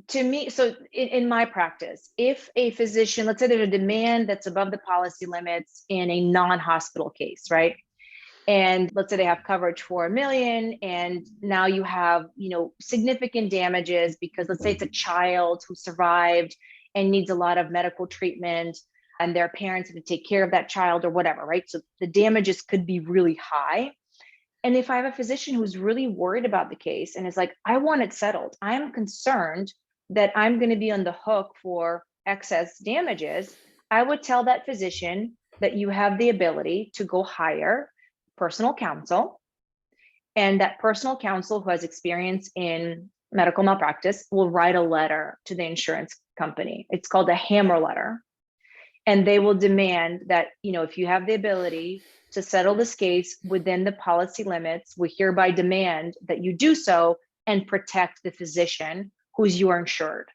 to me, so in my practice, if a physician, let's say there's a demand that's above the policy limits in a non-hospital case, right? And let's say they have coverage for 1 million, and now you have, significant damages because let's say it's a child who survived and needs a lot of medical treatment, and their parents have to take care of that child or whatever, right? So the damages could be really high. And if I have a physician who's really worried about the case and is like, I want it settled, I'm concerned that I'm going to be on the hook for excess damages, I would tell that physician that you have the ability to go hire personal counsel, and that personal counsel who has experience in medical malpractice will write a letter to the insurance company. It's called a hammer letter. And they will demand that, if you have the ability to settle this case within the policy limits, we hereby demand that you do so and protect the physician who's your insured,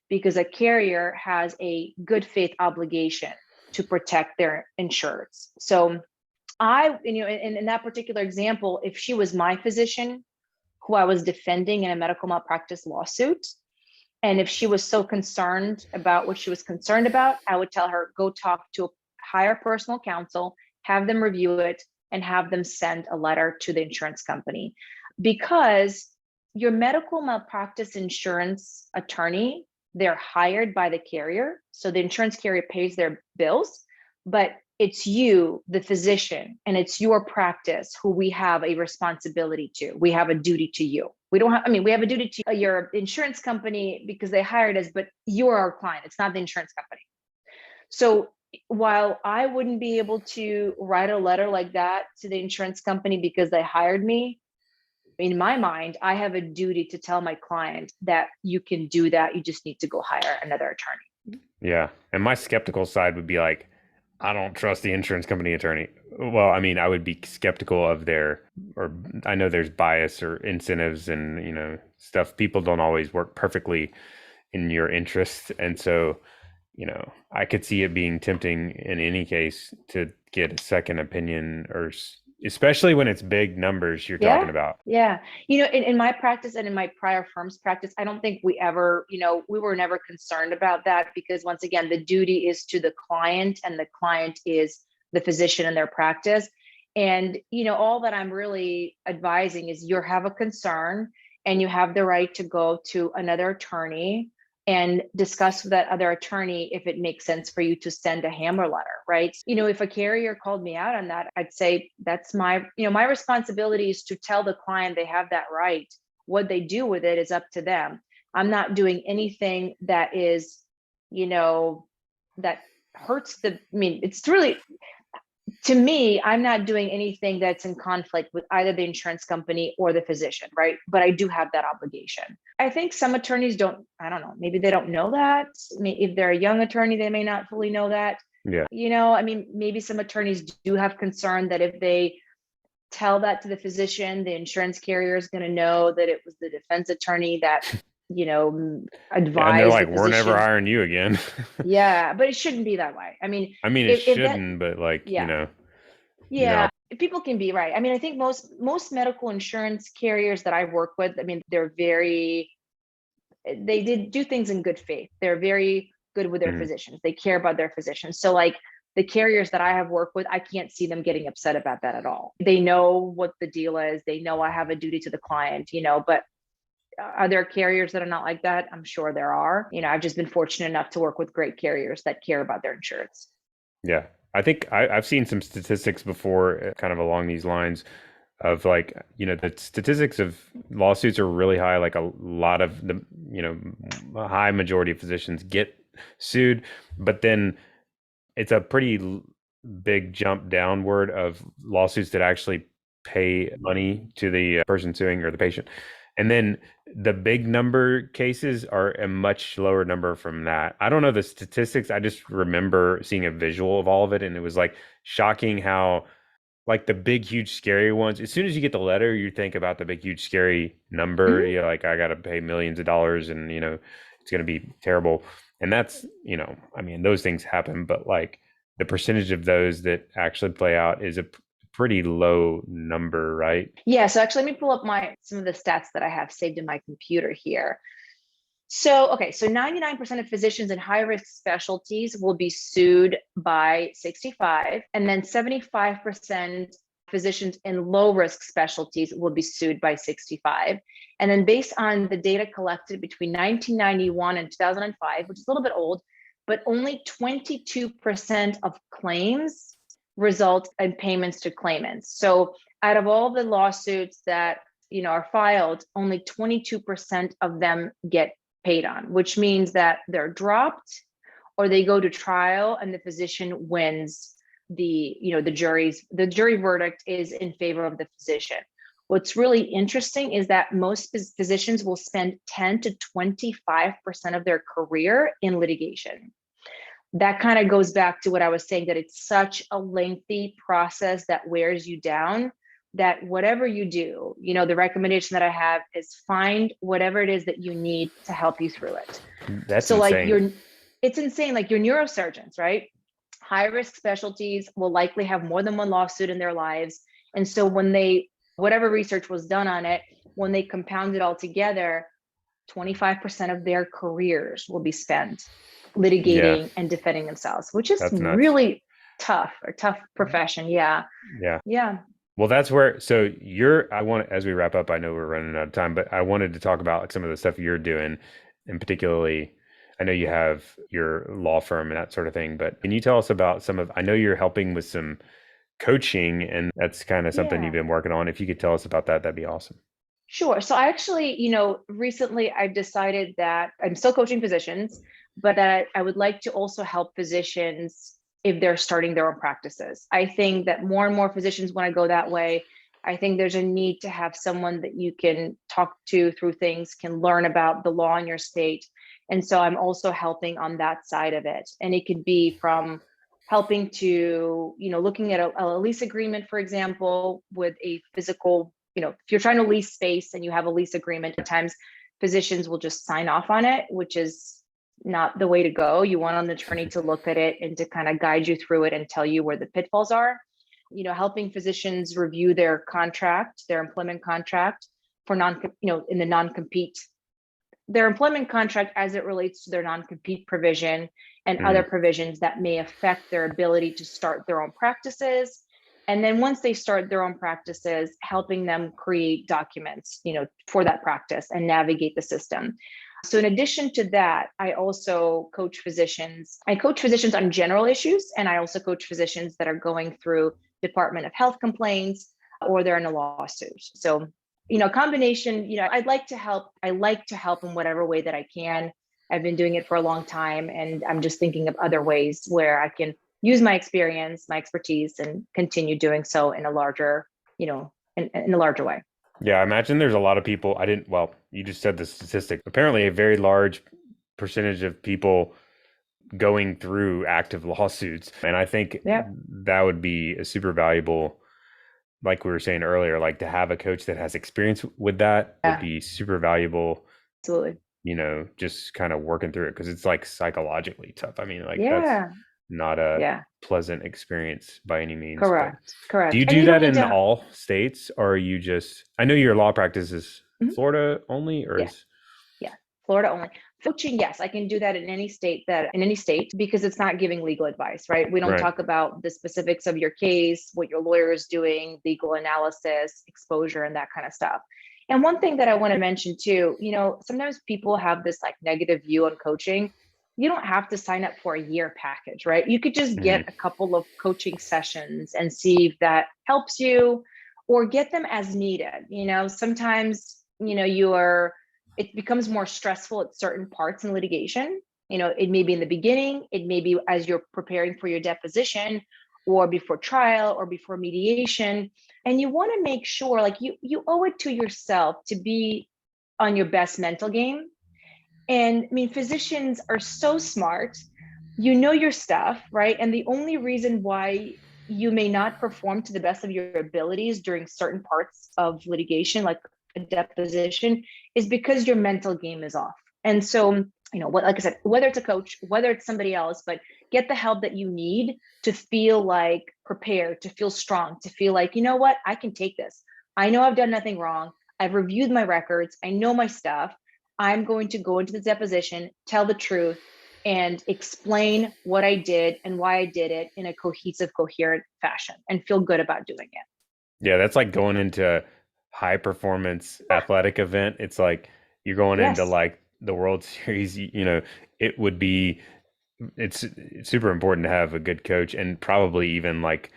because a carrier has a good faith obligation to protect their insureds. So in that particular example, if she was my physician who I was defending in a medical malpractice lawsuit, and if she was so concerned about what she was concerned about, I would tell her, go talk to a higher personal counsel, have them review it, and have them send a letter to the insurance company. Because your medical malpractice insurance attorney, they're hired by the carrier. So the insurance carrier pays their bills, but it's you, the physician, and it's your practice who we have a responsibility to. We have a duty to you. We have a duty to your insurance company because they hired us, but you're our client. It's not the insurance company. So while I wouldn't be able to write a letter like that to the insurance company because they hired me, in my mind, I have a duty to tell my client that you can do that. You just need to go hire another attorney.
Yeah. And my skeptical side would be like, I don't trust the insurance company attorney. Well, I would be skeptical of or I know there's bias or incentives and, stuff. People don't always work perfectly in your interest. And so, I could see it being tempting in any case to get a second opinion, or especially when it's big numbers you're talking about.
Yeah. In my practice and in my prior firm's practice, I don't think we ever, we were never concerned about that, because once again, the duty is to the client, and the client is the physician in their practice. And, all that I'm really advising is you have a concern and you have the right to go to another attorney and discuss with that other attorney if it makes sense for you to send a hammer letter, right? If a carrier called me out on that, I'd say that's my responsibility is to tell the client they have that right. What they do with it is up to them. I'm not doing anything that is, that hurts it's really, to me, I'm not doing anything that's in conflict with either the insurance company or the physician, right? But I do have that obligation. I think some attorneys don't, I don't know, maybe they don't know that. If they're a young attorney, they may not fully know that.
Yeah.
Maybe some attorneys do have concern that if they tell that to the physician, the insurance carrier is going to know that it was the defense attorney that, advised.
And they're like, we're never hiring you again.
Yeah, but it shouldn't be that way.
It shouldn't, but
yeah, people can be right. I think most medical insurance carriers that I work with, they're they did do things in good faith. They're very good with their physicians. They care about their physicians. So the carriers that I have worked with, I can't see them getting upset about that at all. They know what the deal is. They know I have a duty to the client, but are there carriers that are not like that? I'm sure there are. I've just been fortunate enough to work with great carriers that care about their insurance.
Yeah. I think I've seen some statistics before kind of along these lines of the statistics of lawsuits are really high. Like a lot of the, a high majority of physicians get sued, but then it's a pretty big jump downward of lawsuits that actually pay money to the person suing or the patient. And then the big number cases are a much lower number from that. I don't know the statistics. I just remember seeing a visual of all of it. And it was shocking how the big, huge, scary ones, as soon as you get the letter, you think about the big, huge, scary number. You're like, I got to pay millions of dollars and, it's going to be terrible. And that's, those things happen. But the percentage of those that actually play out is a pretty low number, right?
Yeah. So actually, let me pull up some of the stats that I have saved in my computer here. So 99% of physicians in high-risk specialties will be sued by 65, and then 75% physicians in low-risk specialties will be sued by 65. And then based on the data collected between 1991 and 2005, which is a little bit old, but only 22% of claims result in payments to claimants. So out of all the lawsuits that are filed, only 22% of them get paid on, which means that they're dropped or they go to trial and the physician wins the jury verdict is in favor of the physician. What's really interesting is that most physicians will spend 10 to 25% of their career in litigation. That kind of goes back to what I was saying, that it's such a lengthy process that wears you down, that whatever you do, the recommendation that I have is find whatever it is that you need to help you through it.
That's
So like
insane.
it's insane, like your neurosurgeons, right? High risk specialties will likely have more than one lawsuit in their lives. And so whatever research was done on it, when they compound it all together, 25% of their careers will be spent
Yeah,
litigating and defending themselves, which is
that's nuts.
really tough profession. Yeah.
Yeah.
Yeah.
Well, that's where, I want, as we wrap up, I know we're running out of time, but I wanted to talk about like some of the stuff you're doing, and particularly, I know you have your law firm and that sort of thing, but can you tell us about I know you're helping with some coaching, and that's kind of something you've
Yeah.
been working on. If you could tell us about that, that'd be awesome.
Sure. So I actually, recently I've decided that I'm still coaching physicians, but that I would like to also help physicians if they're starting their own practices. I think that more and more physicians want to go that way. I think there's a need to have someone that you can talk to through things, can learn about the law in your state. And so I'm also helping on that side of it. And it could be from helping to, looking at a lease agreement, for example, with a physical, if you're trying to lease space and you have a lease agreement, at times physicians will just sign off on it, which is not the way to go. You want an attorney to look at it and to kind of guide you through it and tell you where the pitfalls are. Helping physicians review their contract, their employment contract for in the non-compete, their employment contract as it relates to their non-compete provision and other
Mhm.
provisions that may affect their ability to start their own practices. And then once they start their own practices, helping them create documents, for that practice and navigate the system. So in addition to that, I also coach physicians. I coach physicians on general issues, and I also coach physicians that are going through Department of Health complaints or they're in a lawsuit. So, combination, I'd like to help. I like to help in whatever way that I can. I've been doing it for a long time, and I'm just thinking of other ways where I can use my experience, my expertise, and continue doing so in a larger, in a larger way.
Yeah, I imagine there's a lot of people. Well, you just said the statistic. Apparently, a very large percentage of people going through active lawsuits. And I think
Yeah,
that would be a super valuable, like we were saying earlier, like to have a coach that has experience with that would
yeah,
be super valuable,
absolutely.
just kind of working through it, because it's like psychologically tough. I mean, like that's
Yeah,
not a
yeah,
pleasant experience by any means. But
correct,
do
correct.
you
And
do
you don't
that
need
in
to.
all states, or are you just, I know your law practice is
Mhm.
Florida only, or
Yeah,
is,
yeah, Florida only. Coaching, yes, I can do that in any state because it's not giving legal advice, right? We don't
right.
talk about the specifics of your case, what your lawyer is doing, legal analysis, exposure, and that kind of stuff. And one thing that I want to mention too, sometimes people have this like negative view on coaching. You don't have to sign up for a year package, right? You could just get
Mhm.
a couple of coaching sessions and see if that helps you, or get them as needed. Sometimes, it becomes more stressful at certain parts in litigation. It may be in the beginning, it may be as you're preparing for your deposition or before trial or before mediation. And you want to make sure, like, you owe it to yourself to be on your best mental game. And I mean, physicians are so smart, your stuff, right? And the only reason why you may not perform to the best of your abilities during certain parts of litigation, like a deposition, is because your mental game is off. And so, what, like I said, whether it's a coach, whether it's somebody else, but get the help that you need to feel like prepared, to feel strong, to feel like, what, I can take this. I know I've done nothing wrong. I've reviewed my records. I know my stuff. I'm going to go into the deposition, tell the truth, and explain what I did and why I did it in a cohesive, coherent fashion and feel good about doing it.
Yeah, that's like going into a high performance athletic event. It's like you're going into
Yes.
like the World Series, it would be, it's super important to have a good coach, and probably even like,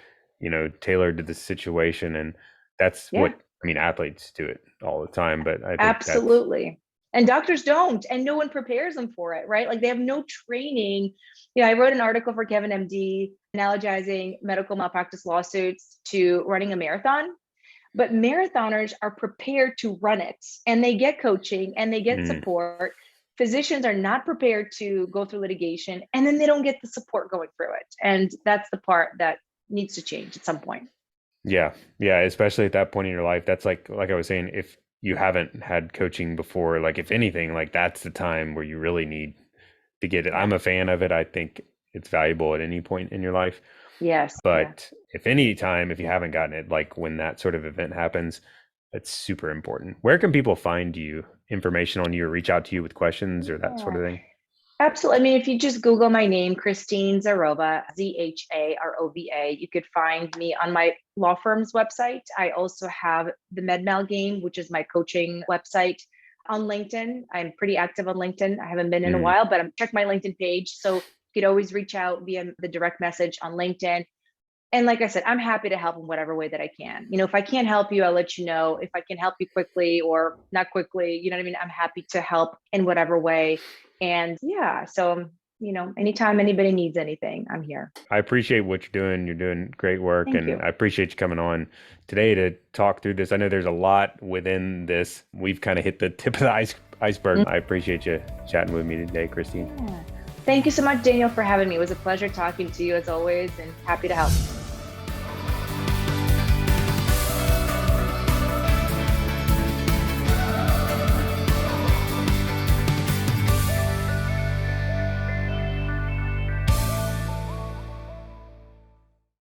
tailored to the situation. And that's what,
Yeah.
I mean, athletes do it all the time, but I think that's,
Absolutely. And doctors don't, and no one prepares them for it, right? Like they have no training. I wrote an article for Kevin MD analogizing medical malpractice lawsuits to running a marathon. But marathoners are prepared to run it, and they get coaching and they get support. Physicians are not prepared to go through litigation, and then they don't get the support going through it. And that's the part that needs to change at some point.
Yeah. Yeah. Especially at that point in your life. That's like I was saying, if you haven't had coaching before, like if anything, like that's the time where you really need to get it.
Yeah.
I'm a fan of it. I think it's valuable at any point in your life.
Yes.
But if any time, if you haven't gotten it, like when that sort of event happens, that's super important. Where can people find you, information on you, or reach out to you with questions or that sort of thing?
Absolutely. I mean, if you just Google my name, Christine Zharova, Zharova, you could find me on my law firm's website. I also have the MedMal Game, which is my coaching website. On LinkedIn, I'm pretty active on LinkedIn. I haven't been in a while, but check my LinkedIn page. So you could always reach out via the direct message on LinkedIn. And like I said, I'm happy to help in whatever way that I can. If I can't help you, I'll let you know. If I can help you quickly or not quickly, you know what I mean? I'm happy to help in whatever way. And yeah, so, anytime anybody needs anything, I'm here.
I appreciate what you're doing. You're doing great work.
Thank you.
I appreciate you coming on today to talk through this. I know there's a lot within this. We've kind of hit the tip of the iceberg. I appreciate you chatting with me today, Christine.
Yeah. Thank you so much, Daniel, for having me. It was a pleasure talking to you as always, and happy to help.